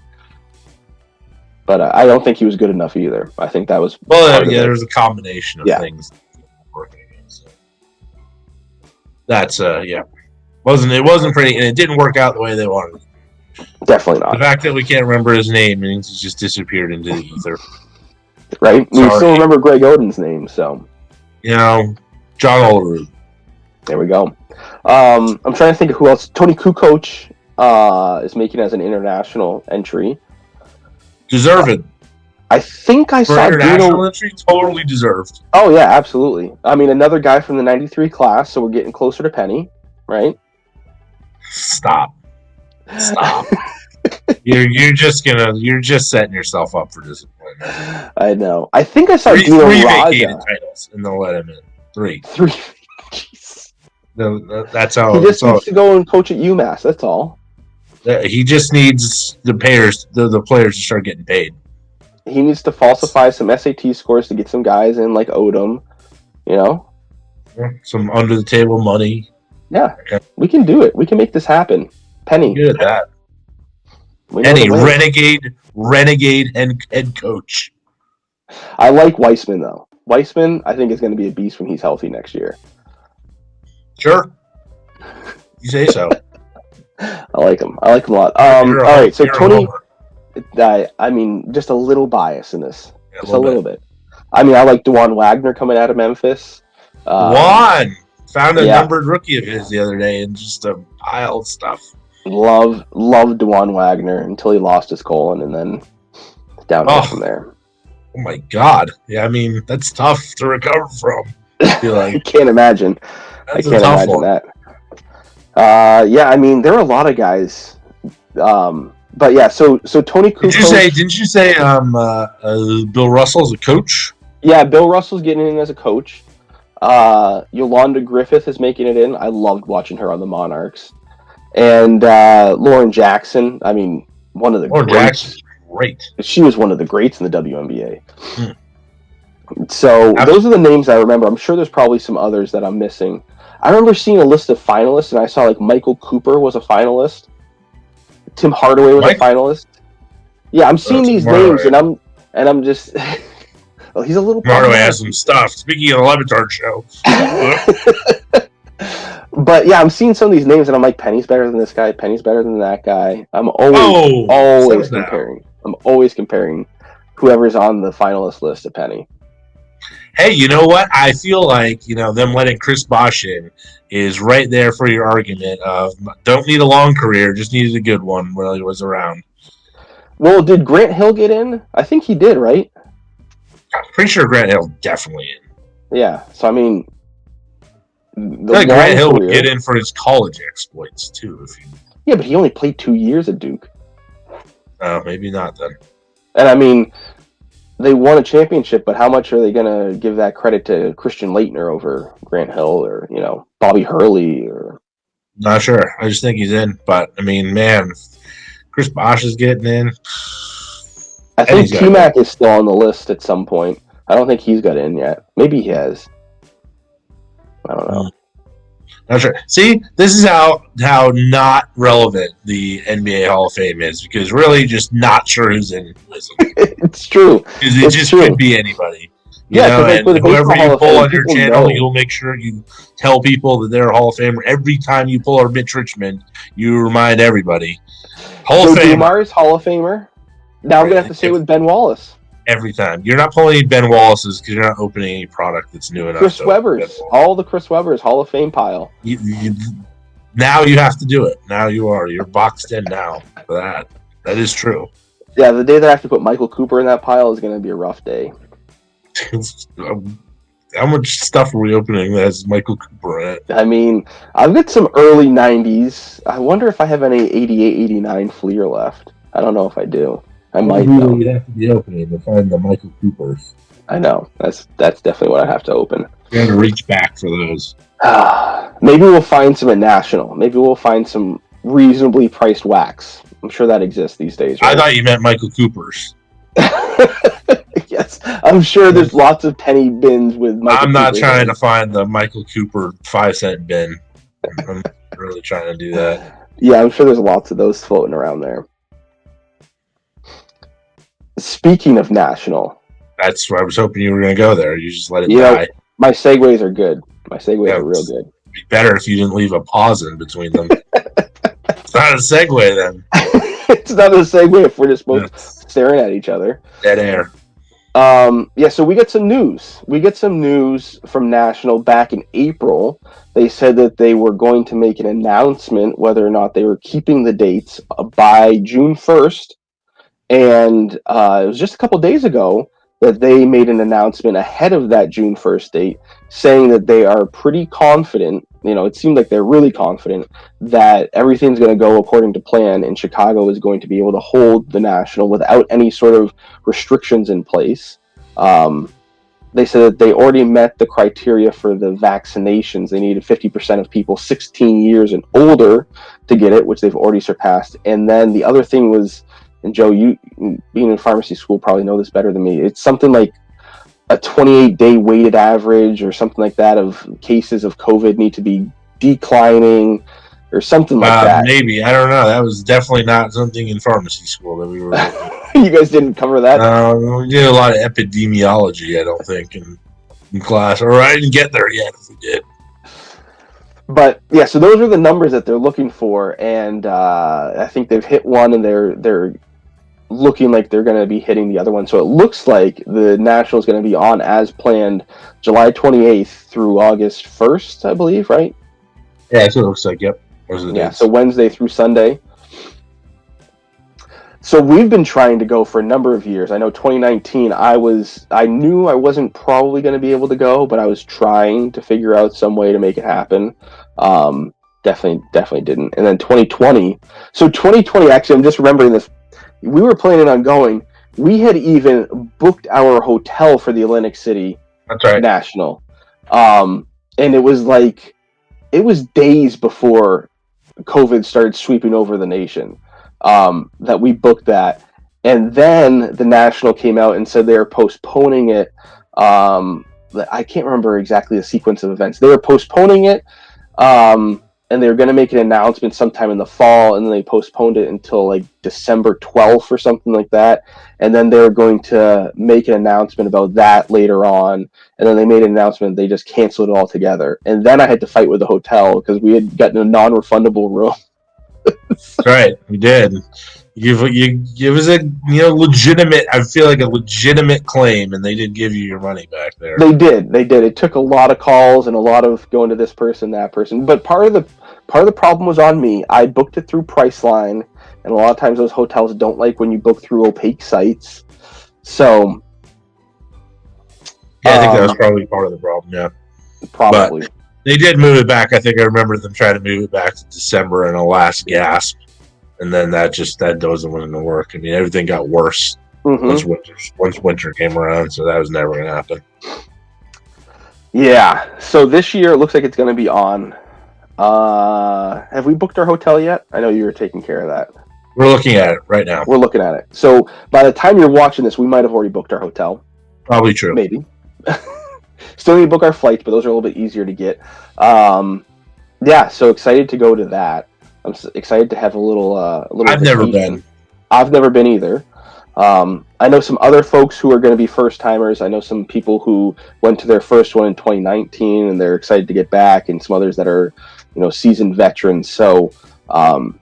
But I don't think he was good enough either. I think that was there was a combination of things working against it. That's it wasn't pretty, and it didn't work out the way they wanted. Definitely not. The fact that we can't remember his name means he's just disappeared into the ether. Right? We still remember Greg Oden's name, so. John Olerud. There we go. I'm trying to think of who else. Tony Kukoc is making as an international entry. Deserved. I think I saw international entry. Totally deserved. Oh yeah, absolutely. I mean, another guy from the '93 class, so we're getting closer to Penny, right? Stop. You're just setting yourself up for disappointment. I know. I think I saw Dino Raja. Vacated titles, and they'll let him in. Three. Jeez. No, that's how. He just needs to go and coach at UMass. That's all. He just needs the players to start getting paid. He needs to falsify some SAT scores to get some guys in like Odom. Some under the table money. Yeah, we can do it. We can make this happen. Penny. Good at that. Penny, renegade head coach. I like Weissman though. Weissman, I think, is going to be a beast when he's healthy next year. Sure. You say so. I like him a lot. All right, so Tony, I mean, just a little bias in this. Yeah, just a little bit. I mean, I like DeJuan Wagner coming out of Memphis. Found a numbered rookie of his the other day and just a pile of stuff. Love DeJuan Wagner until he lost his colon and then downhill from there. Oh my God! Yeah, I mean that's tough to recover from. I feel like I can't imagine. that's I can't imagine that. Yeah, I mean there are a lot of guys. But yeah, so Tony Kukoc. Didn't you say Bill Russell's a coach? Yeah, Bill Russell's getting in as a coach. Yolanda Griffith is making it in. I loved watching her on the Monarchs. And Lauren Jackson, I mean, one of the Lauren Jackson's great. She was one of the greats in the WNBA. So those are the names I remember. I'm sure there's probably some others that I'm missing. I remember seeing a list of finalists, and I saw like Michael Cooper was a finalist. Tim Hardaway was a finalist. Yeah, I'm seeing these names, and I'm just. Well, he's a little. Hardaway has some stuff. Speaking of the Levitard show. But yeah, I'm seeing some of these names, and I'm like, Penny's better than this guy. Penny's better than that guy. I'm always comparing. I'm always comparing whoever's on the finalist list to Penny. Hey, you know what? I feel like, them letting Chris Bosh in is right there for your argument of don't need a long career, just needed a good one while he was around. Well, did Grant Hill get in? I think he did, right? I'm pretty sure Grant Hill definitely in. Yeah, so I mean... Grant Hill would get in for his college exploits, too. Yeah, but he only played 2 years at Duke. Oh, maybe not then. And I mean... They won a championship, but how much are they going to give that credit to Christian Laettner over Grant Hill or, Bobby Hurley? Or not sure. I just think he's in. But, I mean, man, Chris Bosh is getting in. I think T-Mac is still on the list at some point. I don't think he's got in yet. Maybe he has. I don't know. Not sure. See, this is how not relevant the NBA Hall of Fame is, because really just not sure who's in. It's true. Because it just could be anybody. And whoever you pull on your channel, you'll make sure you tell people that they're a Hall of Famer. Every time you pull our Mitch Richmond, you remind everybody. Hall of Famer. Dumar's Hall of Famer. Now I'm going to have to say with Ben Wallace. Every time. You're not pulling any Ben Wallace's because you're not opening any product that's new enough. Chris Webber's. All the Chris Webber's Hall of Fame pile. Now you have to do it. Now you are. You're boxed in now for that. That is true. Yeah, the day that I have to put Michael Cooper in that pile is going to be a rough day. How much stuff are we opening that has Michael Cooper in it? I mean, I've got some early 90s. I wonder if I have any 88, 89 Fleer left. I don't know if I do. I might know. You'd have to be opening to find the Michael Coopers. I know. That's definitely what I have to open. You have to reach back for those. Maybe we'll find some at National. Maybe we'll find some reasonably priced wax. I'm sure that exists these days. Right? I thought you meant Michael Coopers. Yes, I'm sure there's lots of penny bins with Michael I'm not trying to find the Michael Cooper 5-cent bin. I'm really trying to do that. Yeah, I'm sure there's lots of those floating around there. Speaking of National, that's where I was hoping you were going to go there. You just let it die. My segues are good. My segues are real good. It'd be better if you didn't leave a pause in between them. It's not a segue then. It's not a segue if we're just both staring at each other. Dead air. So we get some news. We get some news from National back in April. They said that they were going to make an announcement whether or not they were keeping the dates by June 1st. And it was just a couple days ago that they made an announcement ahead of that June 1st date saying that they are pretty confident, it seemed like they're really confident that everything's going to go according to plan and Chicago is going to be able to hold the National without any sort of restrictions in place. They said that they already met the criteria for the vaccinations. They needed 50% of people 16 years and older to get it, which they've already surpassed. And then the other thing was, and Joe, you being in pharmacy school probably know this better than me. It's something like a 28-day weighted average or something like that of cases of COVID need to be declining or something like that. Maybe. I don't know. That was definitely not something in pharmacy school that we were You guys didn't cover that? We did a lot of epidemiology, I don't think, in class. Or I didn't get there yet if we did. But yeah, so those are the numbers that they're looking for, and I think they've hit one, and they're looking like they're going to be hitting the other one. So it looks like the National is going to be on as planned, July 28th through August 1st, I believe, right? Yeah, that's what it looks like. Yep. Yeah, so Wednesday through Sunday. So we've been trying to go for a number of years. I know 2019, I knew I wasn't probably going to be able to go, but I was trying to figure out some way to make it happen. Definitely didn't. And then 2020. So 2020, actually, I'm just remembering this. We were planning on going. We had even booked our hotel for the Atlantic City That's right. National. And it was days before COVID started sweeping over the nation. That we booked that, and then the National came out and said they were postponing it. I can't remember exactly the sequence of events. They were postponing it, and they were going to make an announcement sometime in the fall, and then they postponed it until like December 12th or something like that. And then they were going to make an announcement about that later on, and then they made an announcement. They just canceled it all together, and then I had to fight with the hotel because we had gotten a non-refundable room. That's right, we did. It was a legitimate. I feel like a legitimate claim, and they did give you your money back there. They did. It took a lot of calls and a lot of going to this person, that person. But part of the problem was on me. I booked it through Priceline, and a lot of times those hotels don't like when you book through opaque sites. So, yeah, I think that was probably part of the problem. Yeah, probably. But they did move it back. I think I remember them trying to move it back to December in a last gasp, and then that wasn't going to work. I mean, everything got worse once winter came around, so that was never going to happen. Yeah. So this year it looks like it's going to be on. Have we booked our hotel yet? I know you were taking care of that. We're looking at it right now. We're looking at it. So by the time you're watching this, we might have already booked our hotel. Probably true. Maybe. Still need to book our flights, but those are a little bit easier to get. Yeah, so excited to go to that. I'm excited to have a little. I've never been. I've never been either. I know some other folks who are going to be first timers. I know some people who went to their first one in 2019 and they're excited to get back, and some others that are, seasoned veterans. So I'm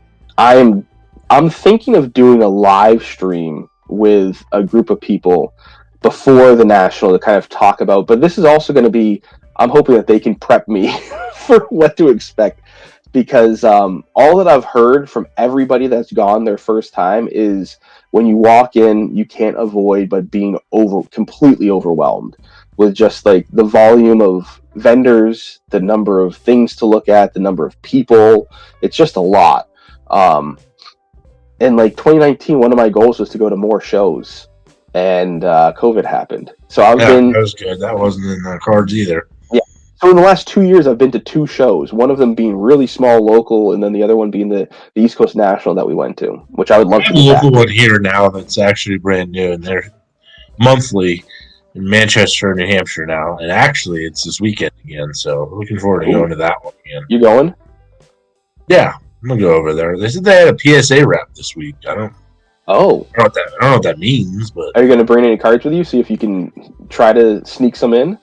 thinking of doing a live stream with a group of people before the National to kind of talk about. But this is also going to be. I'm hoping that they can prep me for what to expect, because all that I've heard from everybody that's gone their first time is when you walk in, you can't avoid but being completely overwhelmed with just like the volume of vendors, the number of things to look at, the number of people. It's just a lot. And like 2019, one of my goals was to go to more shows, and COVID happened. So that was good. That wasn't in the cards either. So in the last 2 years, I've been to 2 shows, one of them being really small local, and then the other one being the East Coast National that we went to, which I would love to do. A local one here now that's actually brand new, and they're monthly in Manchester, New Hampshire now. And actually, it's this weekend again, so looking forward to going to that one again. You going? Yeah, I'm going to go over there. They said they had a PSA rep this week. I don't know what that means, but... Are you going to bring any cards with you, see if you can try to sneak some in?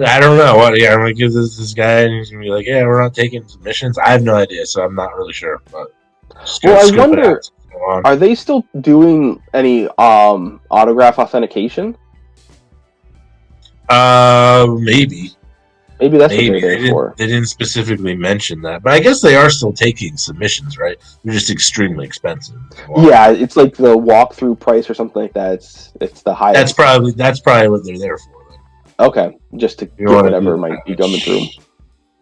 I don't know. I'm going to give this guy, and he's going to be like, yeah, we're not taking submissions. I have no idea, so I'm not really sure. But I wonder, are they still doing any autograph authentication? Maybe. Maybe that's what they're there for. They didn't specifically mention that. But I guess they are still taking submissions, right? They're just extremely expensive. Yeah, it's like the walkthrough price or something like that. It's the highest. That's probably what they're there for. Okay, just to get whatever might be coming through.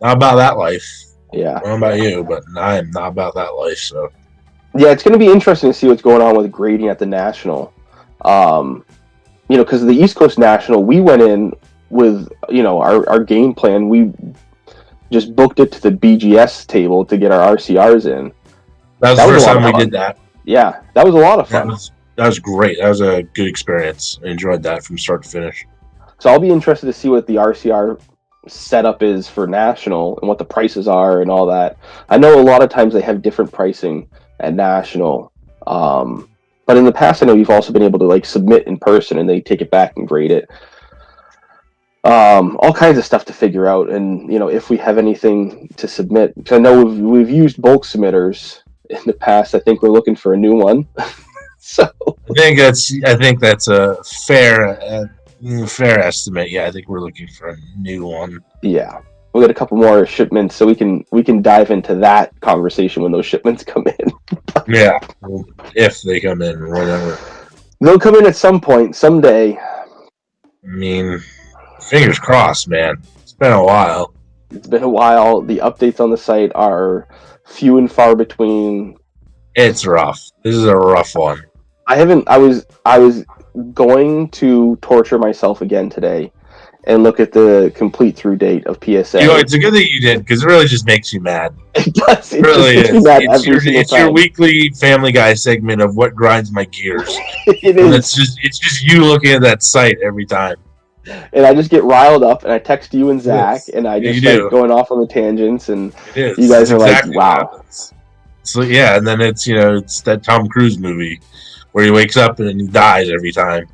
Not about that life. Yeah. I don't know about you, but I am not about that life. So. Yeah, it's going to be interesting to see what's going on with grading at the National. Because the East Coast National, we went in with, our game plan. We just booked it to the BGS table to get our RCRs in. That was the first time we did that. Yeah, that was a lot of fun. That was great. That was a good experience. I enjoyed that from start to finish. So I'll be interested to see what the RCR setup is for National and what the prices are and all that. I know a lot of times they have different pricing at National. But in the past, I know you've also been able to like submit in person and they take it back and grade it. All kinds of stuff to figure out. And, if we have anything to submit, because I know we've used bulk submitters in the past. I think we're looking for a new one. So I think that's a fair estimate. Yeah, I think we're looking for a new one. Yeah, we'll get a couple more shipments, so we can dive into that conversation when those shipments come in. Yeah, well, if they come in or whatever. They'll come in at some point, someday. I mean, fingers crossed, man. It's been a while. It's been a while. The updates on the site are few and far between. It's rough. This is a rough one. I was going to torture myself again today and look at the complete through date of PSA. It's a good thing you did, because it really just makes you mad. It does. It really is. It's your time. weekly Family Guy segment of what grinds my gears. It is. It's just you looking at that site every time. And I just get riled up, and I text you and Zach, and I just start going off on the tangents, and you guys are exactly like, "Wow." So yeah, and then it's that Tom Cruise movie where he wakes up and he dies every time.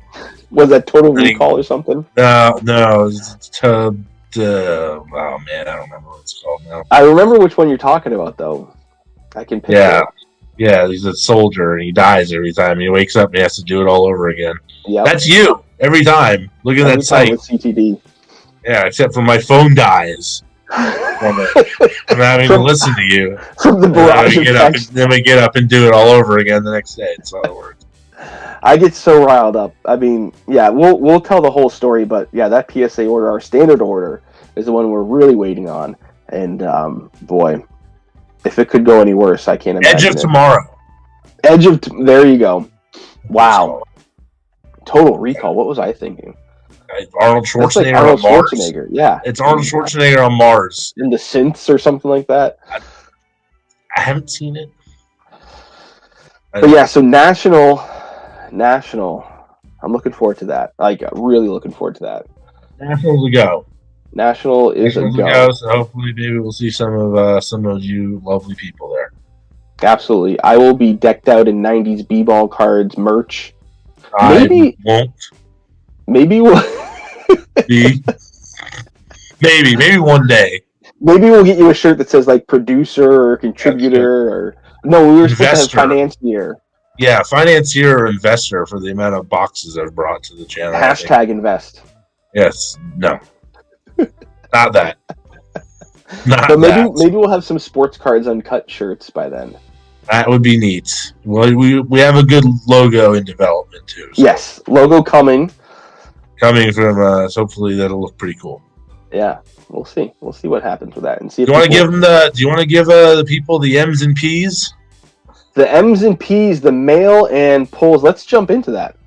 Was that Total Recall or something? No, oh man, I don't remember what it's called now. I remember which one you're talking about, though. I can picture it. Yeah, he's a soldier and he dies every time. And he wakes up and he has to do it all over again. Yeah, that's you every time. Look at that site. With CTD. Yeah, except for my phone dies. I'm having to listen to you. From the barrage of text. Then we get up and do it all over again the next day. It's how it works. I get so riled up. I mean, yeah, we'll tell the whole story, but yeah, that PSA order, our standard order, is the one we're really waiting on. And boy, if it could go any worse, I can't imagine. Edge of Tomorrow. There you go. Wow. Total Recall. What was I thinking? Arnold Schwarzenegger, like Arnold on Mars. Schwarzenegger. Yeah, it's Arnold Schwarzenegger on Mars. In the Synths or something like that. I haven't seen it. But yeah, so National. I'm looking forward to that. Like, really looking forward to that. National's a go. National is a go. So hopefully, maybe we'll see some of you lovely people there. Absolutely, I will be decked out in '90s Bball cards merch. Maybe won't. Maybe we'll. maybe one day. Maybe we'll get you a shirt that says like producer or contributor or no. We were supposed to have financier. Yeah, financier or investor for the amount of boxes I've brought to the channel. Hashtag invest. Yes. No. Not that. But maybe we'll have some Sports Cards Uncut shirts by then. That would be neat. Well, we have a good logo in development too. So. Yes, logo coming. Coming from us. Hopefully that'll look pretty cool. Yeah, we'll see. We'll see what happens with that and see. Do you want to give the people the M's and P's? The M's and P's, the mail and polls. Let's jump into that.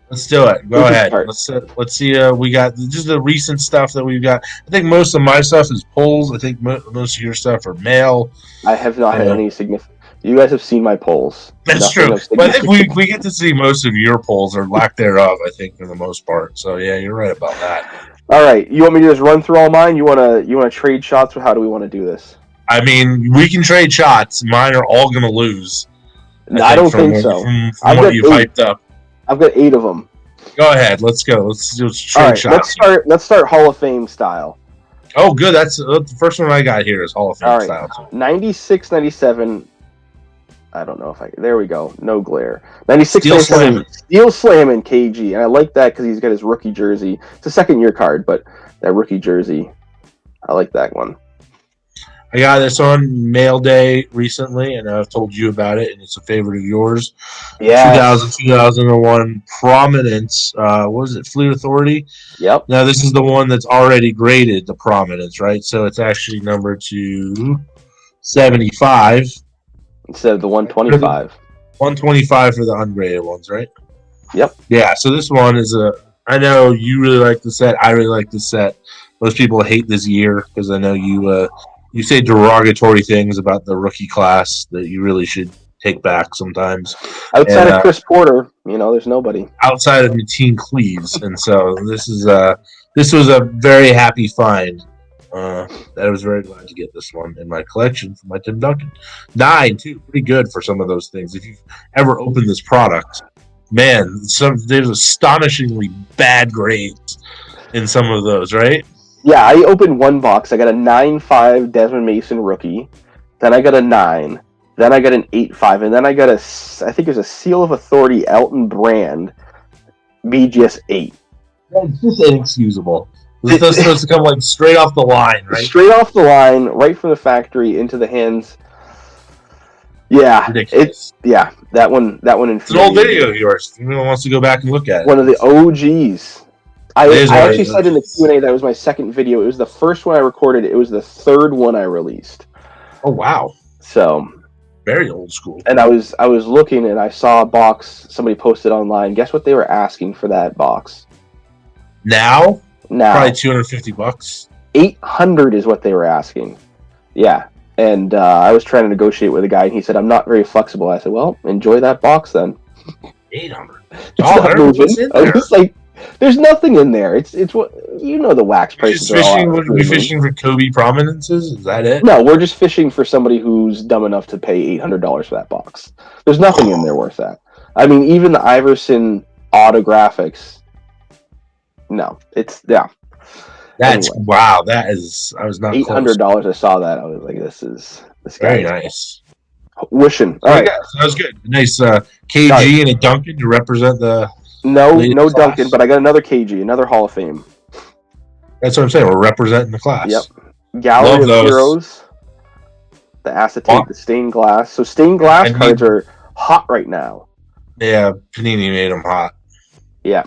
Let's do it. Go ahead. Let's see. We got just the recent stuff that we've got. I think most of my stuff is polls. I think most of your stuff are mail. I have not had any significant. You guys have seen my polls. That's true. But I think we get to see most of your polls or lack thereof. I think for the most part. So yeah, you're right about that. All right. You want me to just run through all mine? You want to trade shots, or how do we want to do this? I mean, we can trade shots. Mine are all going to lose. I don't think so. From what you've hyped up. I've got 8 of them. Go ahead. Let's go. Let's trade all right, shots. Let's start Hall of Fame style. Oh, good. That's the first one I got here is Hall of Fame style. Too. 96, 97. I don't know if there we go. No glare. 96, Steel 97. Steel Slamming KG. And I like that because he's got his rookie jersey. It's a second-year card, but that rookie jersey, I like that one. I got this on Mail Day recently, and I've told you about it, and it's a favorite of yours. Yeah. 2001 Prominence. What was it? Fleet Authority? Yep. Now, this is the one that's already graded the Prominence, right? So it's actually numbered to 75. Instead of the 125. 125 for the ungraded ones, right? Yep. Yeah, so this one is I know you really like the set. I really like the set. Most people hate this year because I know you say derogatory things about the rookie class that you really should take back sometimes. Outside of Chris Porter, there's nobody. Outside of Mateen Cleaves, and so this was a very happy find. I was very glad to get this one in my collection from my Tim Duncan. 9 too, pretty good for some of those things. If you've ever opened this product, man, there's astonishingly bad grades in some of those, right? Yeah, I opened one box. I got a 9.5 Desmond Mason rookie. Then I got a 9. Then I got an 8.5. And then I got I think it was a Seal of Authority Elton Brand BGS 8. It's just inexcusable. This is supposed to come like straight off the line, right? Straight off the line, right from the factory into the hands Yeah, Ridiculous. that one. It's an old video of yours. If anyone wants to go back and look at it. One of the OGs. I actually said in the OGs. Q&A that was my second video. It was the first one I recorded. It was the third one I released. Oh wow! So very old school. And I was looking and I saw a box somebody posted online. Guess what they were asking for that box? Now probably $250. 800 is what they were asking. Yeah. And I was trying to negotiate with a guy, and he said, "I'm not very flexible." I said, "Well, enjoy that box then." $800. What's in there? I was like, "There's nothing in there. It's what the wax prices are all out." Would we fishing for Kobe prominences? Is that it? No, we're just fishing for somebody who's dumb enough to pay $800 for that box. There's nothing in there worth that. I mean, even the Iverson autographics. No, it's That's anyway. Wow. That is, I was not $800. I saw that. I was like, this very nice. Wishing. All right, that was good. Nice KG and a Duncan to represent the. No Duncan, but I got another KG, another Hall of Fame. That's what I'm saying. We're representing the class. Yep. Gallery of Heroes. The acetate, the stained glass. So stained glass cards are hot right now. Yeah, Panini made them hot. Yeah.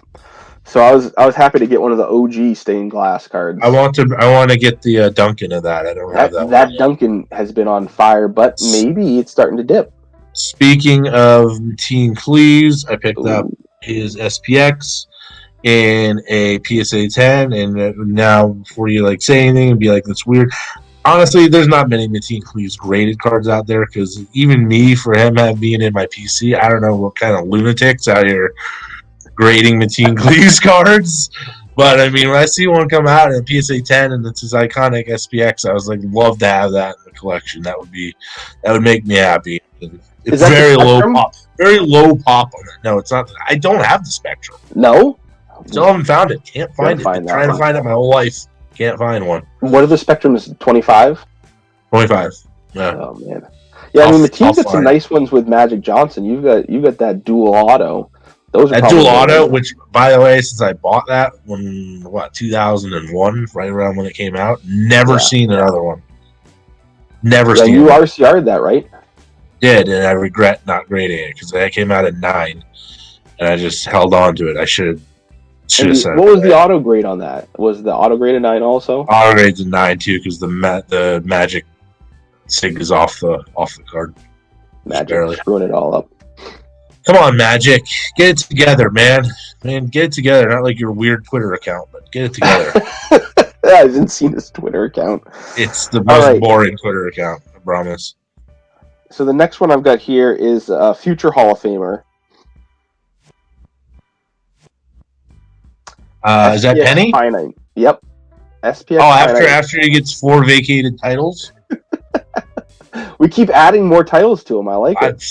So I was happy to get one of the OG stained glass cards. I want to get the Duncan of that. I don't have that. That Duncan has been on fire, but maybe it's starting to dip. Speaking of Mateen Cleaves, I picked up his SPX in a PSA 10, and now before you say anything and be like, that's weird. Honestly, there's not many Mateen Cleaves graded cards out there, because even me, for him being in my PC, I don't know what kind of lunatics out here grading Mateen Cleaves cards. But I mean, when I see one come out in a PSA 10 and it's his iconic SPX, I was like, love to have that in the collection. That would make me happy. It's very low pop. Very low pop on it. No, it's not. I don't have the Spectrum. No? Still haven't found it. Can't find it. Been trying to find it my whole life. Can't find one. What are the Spectrums? 25? 25. Yeah. Oh man. Yeah, I mean, Mateen's got some nice ones with Magic Johnson. You've got that dual auto. Those are that dual auto, which, by the way, since I bought that when 2001, right around when it came out, never seen another one. Never seen. You RCR'd that, right? Did, and I regret not grading it because that came out at 9, and I just held on to it. I should have said. What was the auto grade on that? Was the auto grade a 9 also? Auto grade's a 9 too, because the Magic sig is off the card. Magic screwing it all up. Come on, Magic. Get it together, man. Man, get it together. Not like your weird Twitter account, but get it together. I haven't seen his Twitter account. It's the most boring Twitter account, I promise. So the next one I've got here is a future Hall of Famer. Is that Penny? Finite. Yep. SPX. After he gets 4 vacated titles? We keep adding more titles to him. I like it.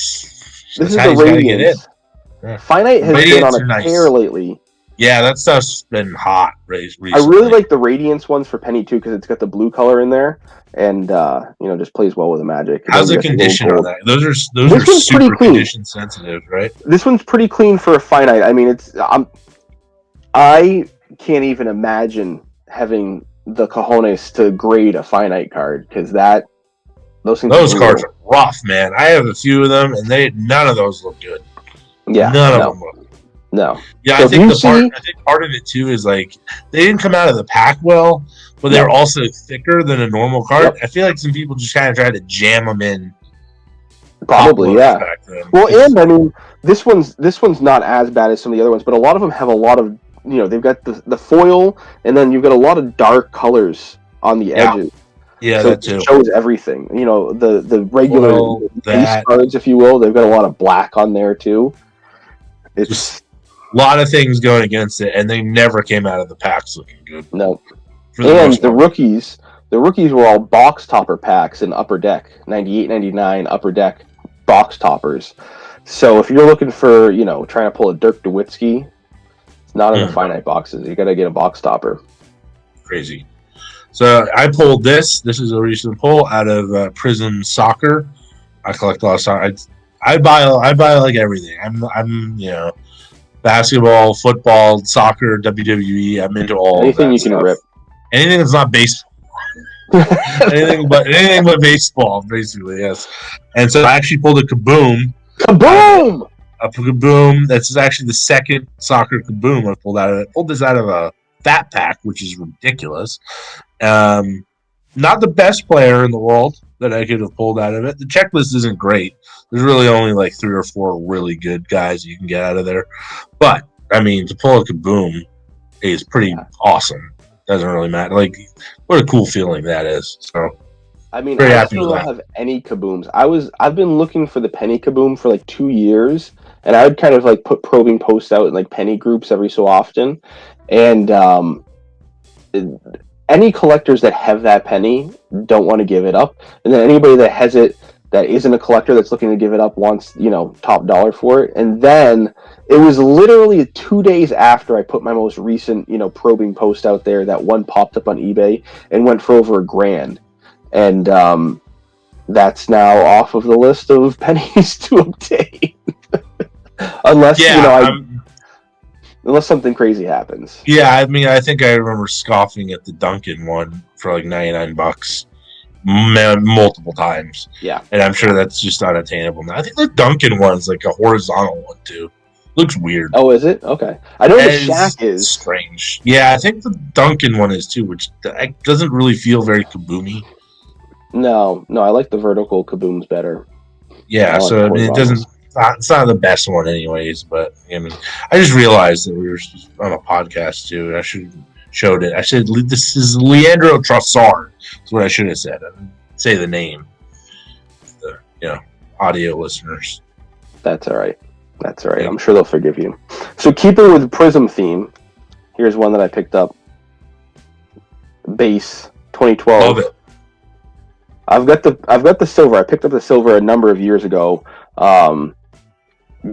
This is the Radiance. Finite has been on a tear lately. Yeah, that stuff's been hot recently. I really like the Radiance ones for Penny too, because it's got the blue color in there, and just plays well with the Magic. How's the condition on that? Those are super condition sensitive, right? This one's pretty clean for a Finite. I mean, I can't even imagine having the cojones to grade a Finite card, because those cards are rough, man. I have a few of them, and none of those look good. Yeah, none of them look good. No. Yeah, so I think part of it too is they didn't come out of the pack well, but they're also thicker than a normal card. Yep. I feel like some people just kind of tried to jam them in. Probably, yeah. Well, and I mean, this one's not as bad as some of the other ones, but a lot of them have a lot of they've got the foil, and then you've got a lot of dark colors on the edges. Yeah, so that too. It shows everything. The regular base cards, if you will, they've got a lot of black on there too. It's just a lot of things going against it, and they never came out of the packs looking good. No. And the rookies were all box topper packs in Upper Deck, 98, 99 Upper Deck box toppers. So if you're looking for, trying to pull a Dirk Nowitzki, it's not in the Finite boxes. You got to get a box topper. Crazy. So I pulled this. This is a recent pull out of Prism Soccer. I collect a lot of soccer. I buy like everything. I'm basketball, football, soccer, WWE. I'm into all anything of that you can stuff. rip. Anything that's not baseball. anything but baseball, basically, yes. And so I actually pulled a Kaboom. Kaboom! A Kaboom. That's actually the second soccer Kaboom I pulled out of it. Pulled this out of a Fat Pack, which is ridiculous. Not the best player in the world that I could have pulled out of it. The checklist isn't great. There's really only like 3 or 4 really good guys you can get out of there. But, I mean, to pull a Kaboom is pretty awesome. Doesn't really matter. Like, what a cool feeling that is. So, I mean, very I happy still with don't that. have any Kabooms. I've been looking for the penny Kaboom for like 2 years, and I would kind of like put probing posts out in like penny groups every so often. And any collectors that have that penny don't want to give it up, and then anybody that has it that isn't a collector that's looking to give it up wants, top dollar for it. And then it was literally 2 days after I put my most recent, probing post out there that one popped up on eBay and went for over $1,000. And that's now off of the list of pennies to obtain. Unless, unless something crazy happens. Yeah, I mean, I think I remember scoffing at the Duncan one for like $99 multiple times. Yeah. And I'm sure that's just unattainable now. I think the Duncan one's like a horizontal one, too. Looks weird. Oh, is it? Okay. I know the Shaq is. Strange. Yeah, I think the Duncan one is, too, which doesn't really feel very kaboomy. No, I like the vertical Kabooms better. Yeah, so I mean, it's not the best one anyways, but I mean, I just realized that we were on a podcast too, and I should have showed it. I said, this is Leandro Trossard. That's what I should have said. I didn't say the name. The audio listeners. That's all right. Yeah. I'm sure they'll forgive you. So keeping with the Prism theme, here's one that I picked up. Base 2012. Love it. I've got the silver. I picked up the silver a number of years ago,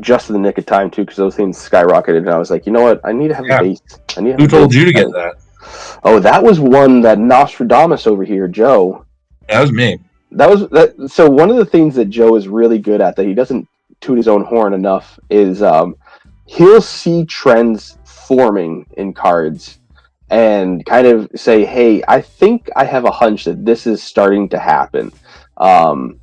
just in the nick of time too, because those things skyrocketed, and I was like, you know what? I need to have a base. Who told you to get that? Oh, that was one that Nostradamus over here, Joe. That was me. So one of the things that Joe is really good at that he doesn't toot his own horn enough is he'll see trends forming in cards and kind of say, hey, I think I have a hunch that this is starting to happen. And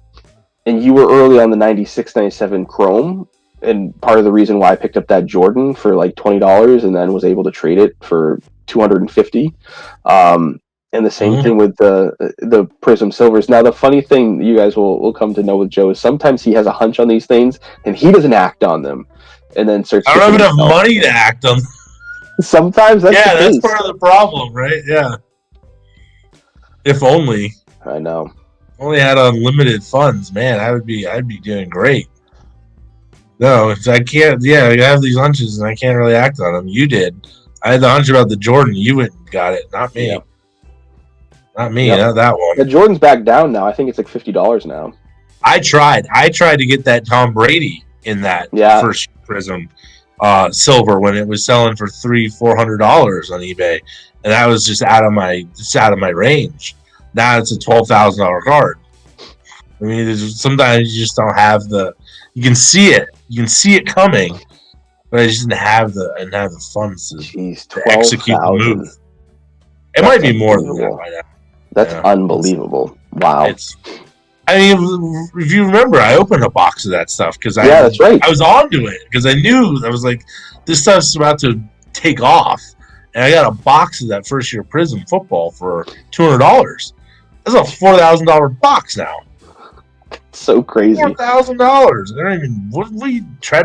you were early on the 96, 97 Chrome, and part of the reason why I picked up that Jordan for like $20 and then was able to trade it for $250. And the same thing with the Prism Silvers. Now, the funny thing you guys will come to know with Joe is sometimes he has a hunch on these things and he doesn't act on them, and then starts. I don't have enough money to act on. Sometimes that's part of the problem, right? Yeah. If only. I know. Only had unlimited funds, man. I'd be doing great. No, I can't. Yeah, I have these hunches and I can't really act on them. You did. I had the hunch about the Jordan. You went and got it, not me. Yeah. Not me. Not that one. The Jordan's back down now. I think it's like $50 now. I tried to get that Tom Brady in that first Prism silver when it was selling for $300-400 on eBay, and that was just out of my range. Now it's a $12,000 card. I mean, sometimes you just don't have you can see it coming, but I just didn't have the funds to execute the move. It might be more than that by now. That's unbelievable. Wow. If you remember, I opened a box of that stuff because that's right. I was onto it because I knew I was like, this stuff's about to take off, and I got a box of that first year Prism football for $200. That's a $4,000 box now. So crazy. $4,000. I don't even. What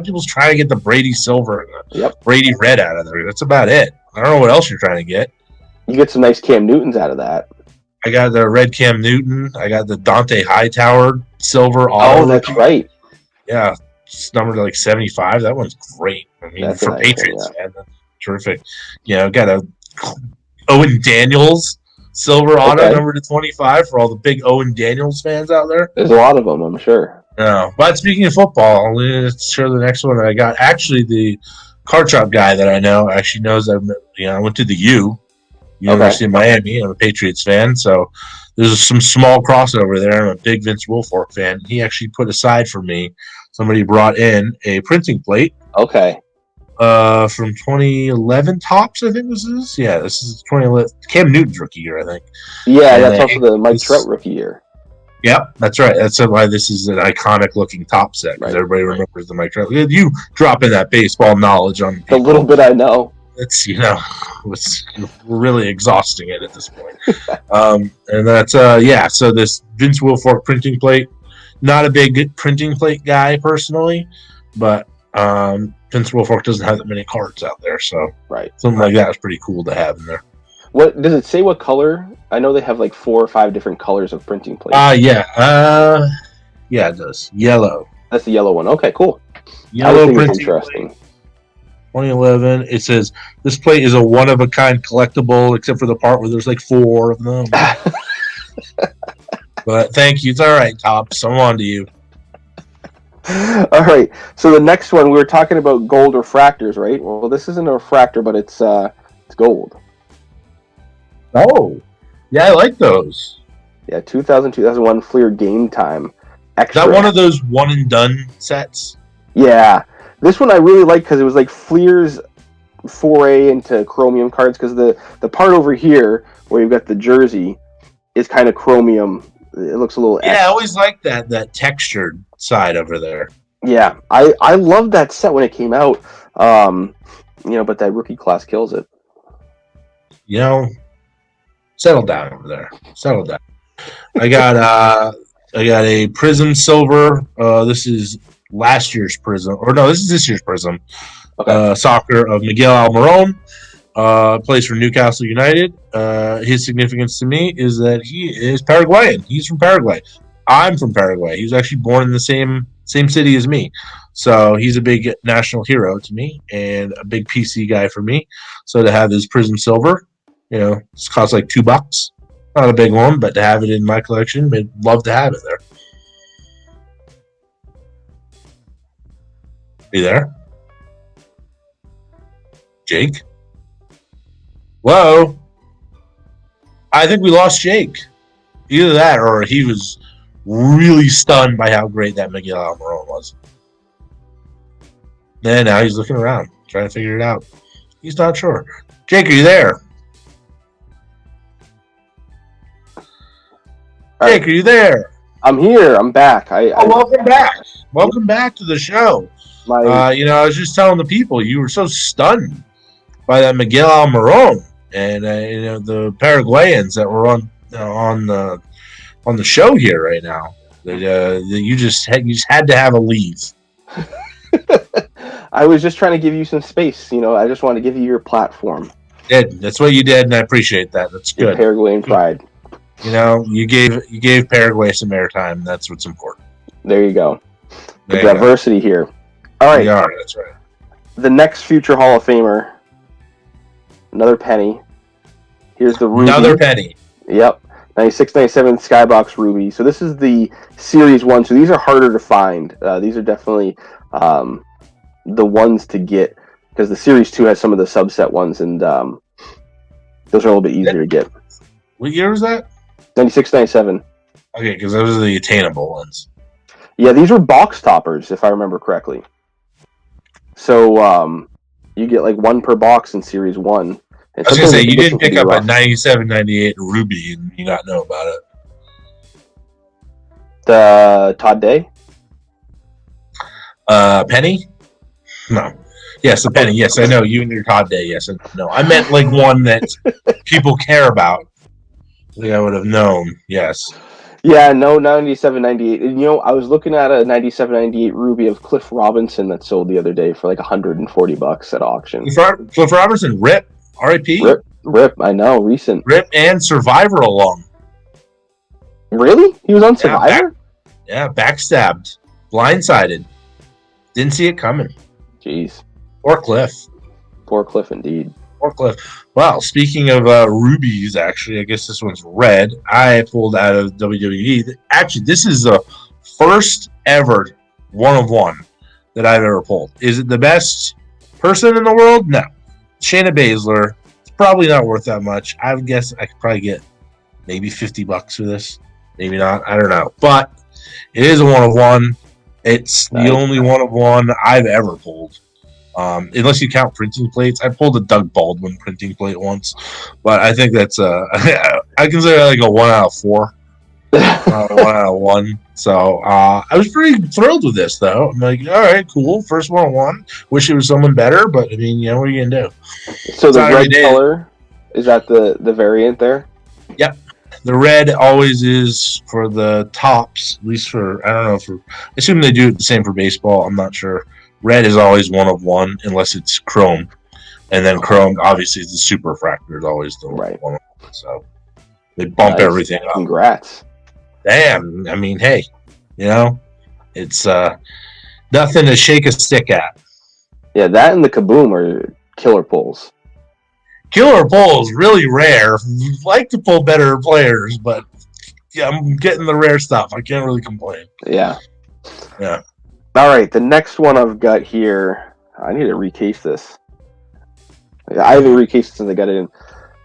people's trying to get the Brady silver and the Brady red out of there. That's about it. I don't know what else you're trying to get. You get some nice Cam Newtons out of that. I got the red Cam Newton. I got the Dante Hightower silver. Oh, that's right. Yeah, it's numbered to like 75. That one's great. I mean, that's for Patriots, man, that's terrific. Got a Owen Daniels silver auto numbered to 25 for all the big Owen Daniels fans out there. There's a lot of them, I'm sure. No, but speaking of football, let's show the next one that I got. Actually, the card shop guy that I know actually knows I went to the University of Miami. I'm a Patriots fan, so there's some small crossover there. I'm a big Vince Wilfork fan. He actually put aside for me. Somebody brought in a printing plate. Okay. from 2011 Tops, I think this is. Yeah, this is 2011. Cam Newton's rookie year, I think. Yeah, and that's also the Mike Trout rookie year. Yep, that's right. That's why this is an iconic-looking top set, because everybody remembers the Mike Trout. You drop in that baseball knowledge on people. The little bit I know. It's, we're really exhausting it at this point. And that's, so this Vince Wilfork printing plate, not a big printing plate guy personally, but Vince Wilfork doesn't have that many cards out there, so something like that is pretty cool to have in there. What does it say? What color? I know they have like 4 or 5 different colors of printing plates. Yeah, it does. Yellow. That's the yellow one. Okay, cool. Yellow printing interesting. Plate. 2011. It says this plate is a one-of-a-kind collectible, except for the part where there's like 4 of them. But thank you. It's all right, Tops. I'm on to you. All right. So the next one, we were talking about gold refractors, right? Well, this isn't a refractor, but it's gold. Oh, yeah, I like those. Yeah, 2000, 2001 Fleer Game Time. Extra. Is that one of those one-and-done sets? Yeah. This one I really like because it was like Fleer's foray into chromium cards, because the part over here where you've got the jersey is kind of chromium. It looks a little... Yeah, I always liked that textured side over there. Yeah, I loved that set when it came out, but that rookie class kills it. Settle down over there. Settle down. I got a Prism Silver. This is last year's Prism, or no, this is this year's Prism. Okay. Soccer of Miguel Almiron. Plays for Newcastle United. His significance to me is that he is Paraguayan. He's from Paraguay. I'm from Paraguay. He was actually born in the same city as me. So he's a big national hero to me and a big PC guy for me. So to have his Prism Silver, it costs like $2. Not a big one, but to have it in my collection, I'd love to have it there. Are you there? Jake? Whoa. I think we lost Jake. Either that or he was really stunned by how great that Miguel Almiron was. And now he's looking around, trying to figure it out. He's not sure. Jake, are you there? Jake, are you there? I'm here. I'm back. Welcome back. Welcome back to the show. I was just telling the people you were so stunned by that Miguel Almiron and the Paraguayans that were on the show here right now. That you just had to have a leave. I was just trying to give you some space. I just wanted to give you your platform. That's what you did, and I appreciate that. That's good. Paraguayan pride. You gave Paraguay some airtime. That's what's important. There you go. The diversity here. All right. We are. That's right. The next future Hall of Famer. Another penny. Here's the Ruby. Another penny. Yep. 96, 97 Skybox Ruby. So this is the Series 1. So these are harder to find. These are definitely the ones to get, because the Series 2 has some of the subset ones, and those are a little bit easier to get. What year was that? 96, 97. Okay, because those are the attainable ones. Yeah, these were box toppers, if I remember correctly. So you get like one per box in Series 1. And I was going to say, you didn't pick up a 97, 98 Ruby and you not know about it. The Todd Day? Penny? No. Yes, the penny. Yes, I know. You and your Todd Day. Yes, no. I meant like one that people care about. I think I would have known. Yes. Yeah, no, 97, 98. And, I was looking at a 97, 98 Ruby of Cliff Robinson that sold the other day for like $140 at auction. Cliff Robinson, RIP. R.I.P. RIP, I know, recent. RIP and Survivor alum. Really? He was on Survivor? Backstabbed. Blindsided. Didn't see it coming. Jeez. Poor Cliff. Poor Cliff, indeed. Poor Cliff. Well, speaking of rubies, actually, I guess this one's red. I pulled out of WWE. Actually, this is the first ever one-of-one that I've ever pulled. Is it the best person in the world? No. Shayna Baszler. It's probably not worth that much. I would guess I could probably get maybe $50 for this. Maybe not. I don't know. But it is a one-of-one. It's the only one-of-one I've ever pulled. Unless you count printing plates. I pulled a Doug Baldwin printing plate once, but I think that's I consider that like a 1 out of 4. 1 out of 1. So I was pretty thrilled with this, though. I'm like, all right, cool. First 1-on-1. Wish it was someone better, but I mean, what are you gonna do? So the red color, is that the variant there? Yep. The red always is for the tops, at least for, I don't know, I assume they do it the same for baseball. I'm not sure. Red is always 1 of 1 unless it's chrome. And then chrome, obviously, the super refractor is always the right 1 of 1. So they bump everything up. Congrats. Damn. I mean, hey, it's nothing to shake a stick at. Yeah, that and the Kaboom are killer pulls. Killer pull is really rare. You'd like to pull better players, but yeah, I'm getting the rare stuff. I can't really complain. Yeah. Yeah. All right, the next one I've got here, I need to recase this. I haven't recased it since I got it in.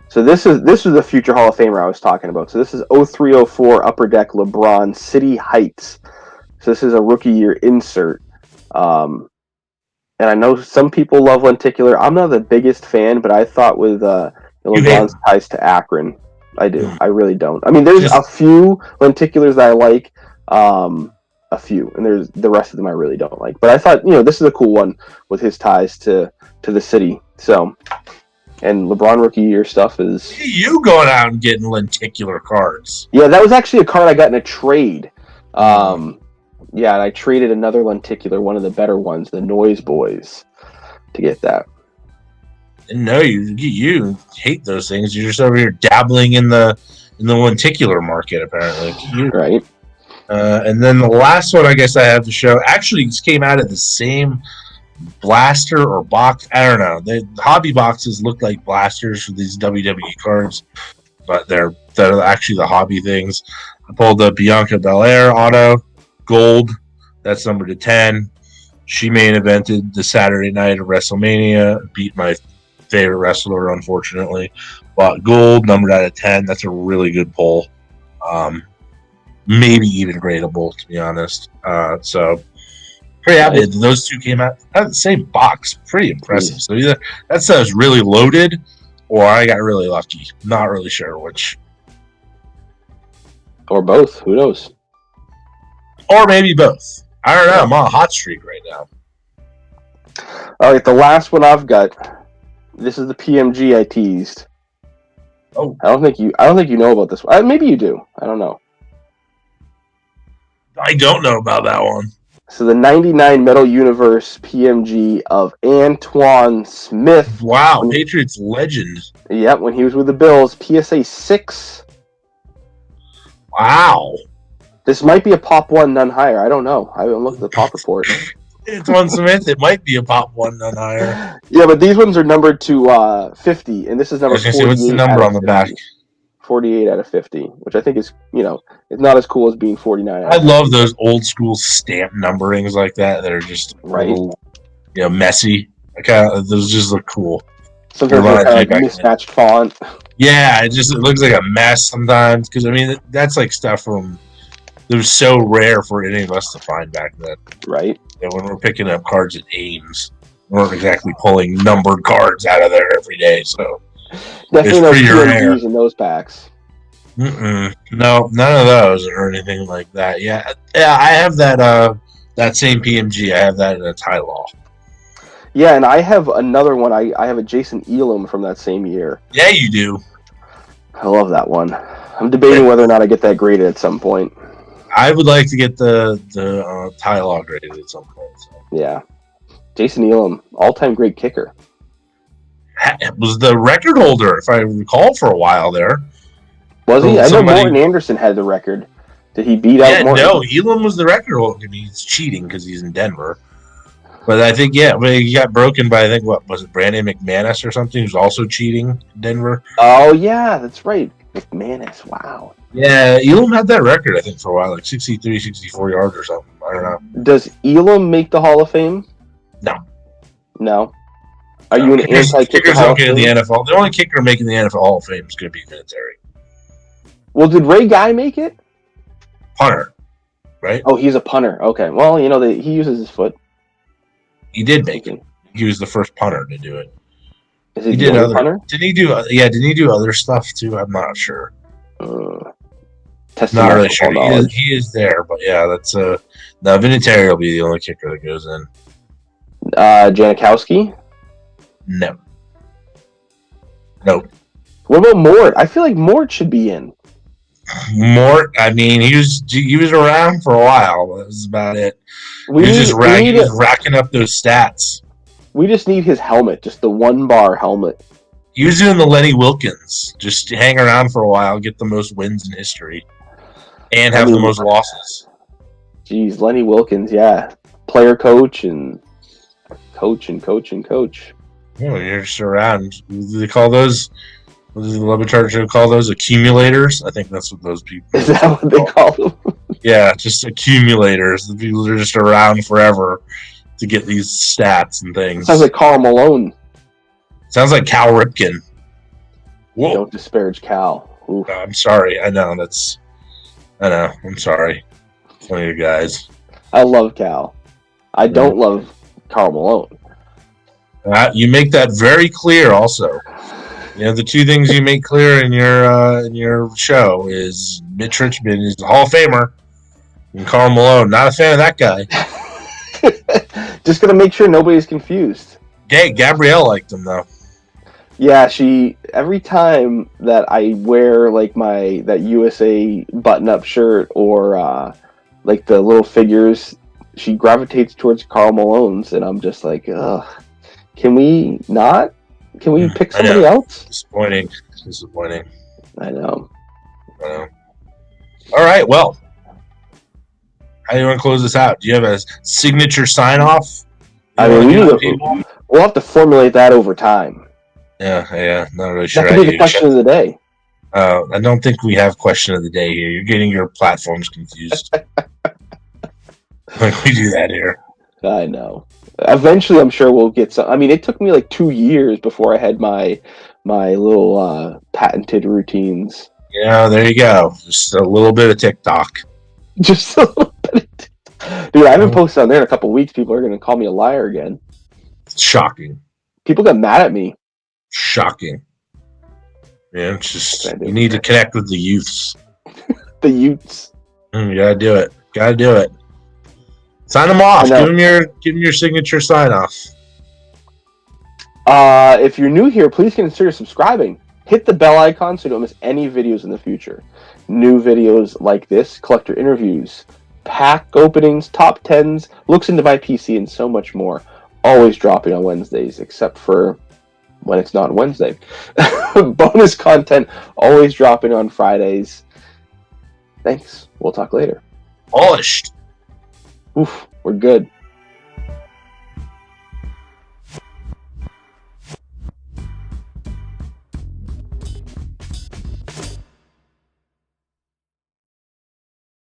So this is the future Hall of Famer I was talking about. So this is 0304 Upper Deck LeBron City Heights. So this is a rookie year insert. And I know some people love lenticular. I'm not the biggest fan, but I thought with LeBron's ties to Akron, I do. I really don't. I mean, there's a few lenticulars that I like, a few, and there's the rest of them I really don't like. But I thought, this is a cool one with his ties to the city. So, and LeBron rookie year stuff is... You going out and getting lenticular cards. Yeah, that was actually a card I got in a trade. Yeah, and I traded another lenticular, one of the better ones, the Noise Boys, to get that. No, you hate those things. You're just over here dabbling in the lenticular market, apparently. Right. And then the last one I guess I have to show actually came out of the same blaster or box. I don't know. The hobby boxes look like blasters for these WWE cards, but they're actually the hobby things. I pulled the Bianca Belair auto. Gold, that's numbered to 10. She main evented the Saturday night of WrestleMania, beat my favorite wrestler, unfortunately. But gold, numbered out of 10, that's a really good pull. Maybe even gradable, to be honest. So, pretty happy those two came out of the same box. Pretty impressive. So, either that stuff's really loaded, or I got really lucky. Not really sure which. Or both. Who knows? Or maybe both. I don't know. I'm on a hot streak right now. All right, the last one I've got. This is the PMG I teased. Oh, I don't think you know about this one. Maybe you do. I don't know. I don't know about that one. So the 99 Metal Universe PMG of Antoine Smith. Wow, Patriots legend. Yep, when he was with the Bills, PSA 6. Wow. This might be a pop 1, none higher. I don't know. I haven't looked at the pop report. Antoine Smith, it might be a pop 1, none higher. Yeah, but these ones are numbered to 50, and this is number 48. What's the number on the back? 48 out of 50, which I think is, it's not as cool as being 49 out of 50. I love those old school stamp numberings like that are just right. Little, messy. Those just look cool. Sometimes they're kind of mismatched font. Yeah, it looks like a mess sometimes, because, that's like stuff from... It was so rare for any of us to find back then. Right. And when we're picking up cards at Ames, we weren't exactly pulling numbered cards out of there every day. So definitely no PMGs in those packs. No, none of those or anything like that. Yeah, I have that same PMG. I have that in a tie law. Yeah, and I have another one. I have a Jason Elam from that same year. Yeah, you do. I love that one. I'm debating whether or not I get that graded at some point. I would like to get the tie law graded at some point. So. Yeah. Jason Elam, all-time great kicker. It was the record holder, if I recall, for a while there. Was he? I know Morton Anderson had the record. Did he beat out Morton? No, Elam was the record holder. He's cheating because he's in Denver. But I think, he got broken by, what was it, Brandon McManus or something, who's also cheating in Denver? Oh, yeah, that's right. McManus, wow. Yeah, Elam had that record, I think, for a while, like 63, 64 yards or something. I don't know. Does Elam make the Hall of Fame? No? Are you an anti-kicker? Kickers don't get in the NFL. The only kicker making the NFL Hall of Fame is going to be Vinatieri. Well, did Ray Guy make it? Punter, right? Oh, he's a punter. Okay. Well, he uses his foot. He did make it. he was the first punter to do it. Is he did other punter? Did he do? Yeah, did he do other stuff too? I'm not sure. Not really sure. He is there, but yeah, that's no. Vinatieri will be the only kicker that goes in. Janikowski? No. Nope. What about Mort? I feel like Mort should be in. Mort, I mean, he was around for a while. But that was about it. He was racking up those stats. We just need his helmet, just the 1-bar helmet. He was doing the Lenny Wilkins. Just hang around for a while, get the most wins in history, and have the most losses. Jeez, Lenny Wilkins, yeah. Player coach and coach. Oh, you're just around. Do they call those? What does the Levitar call those? Accumulators? I think that's what those people. Is that what they call them? Yeah, just accumulators. The people that are just around forever to get these stats and things. Sounds like Karl Malone. Sounds like Cal Ripken. Whoa. Don't disparage Cal. No, I'm sorry. I know. I'm sorry. One of you guys. I love Cal. I don't love Karl Malone. You make that very clear also. The two things you make clear in your show is Mitch Richmond is the Hall of Famer and Karl Malone. Not a fan of that guy. Just going to make sure nobody's confused. Gabrielle liked him, though. Yeah, every time that I wear like that USA button-up shirt or like the little figures, she gravitates towards Karl Malone's, and I'm just like, ugh. Can we not? Can we pick somebody else? Disappointing. I know. All right, well. How do you want to close this out? Do you have a signature sign-off? I mean, we'll have to formulate that over time. Yeah. Not really sure. That could be the question of the day. I don't think we have question of the day here. You're getting your platforms confused. Like we do that here. I know. Eventually, I'm sure we'll get some. I mean, it took me like 2 years before I had my little patented routines. Yeah, there you go. Just a little bit of TikTok. Just a little bit. Dude, I haven't posted on there in a couple weeks. People are going to call me a liar again. It's shocking. People got mad at me. Shocking. Yeah, it's just you need to connect with the youths. The youths. You gotta do it. Sign them off. Give them your signature sign off. If you're new here, please consider subscribing. Hit the bell icon so you don't miss any videos in the future. New videos like this, collector interviews, pack openings, top 10s, looks into my PC, and so much more. Always dropping on Wednesdays, except for when it's not Wednesday. Bonus content always dropping on Fridays. Thanks. We'll talk later. Polished. Oof, we're good.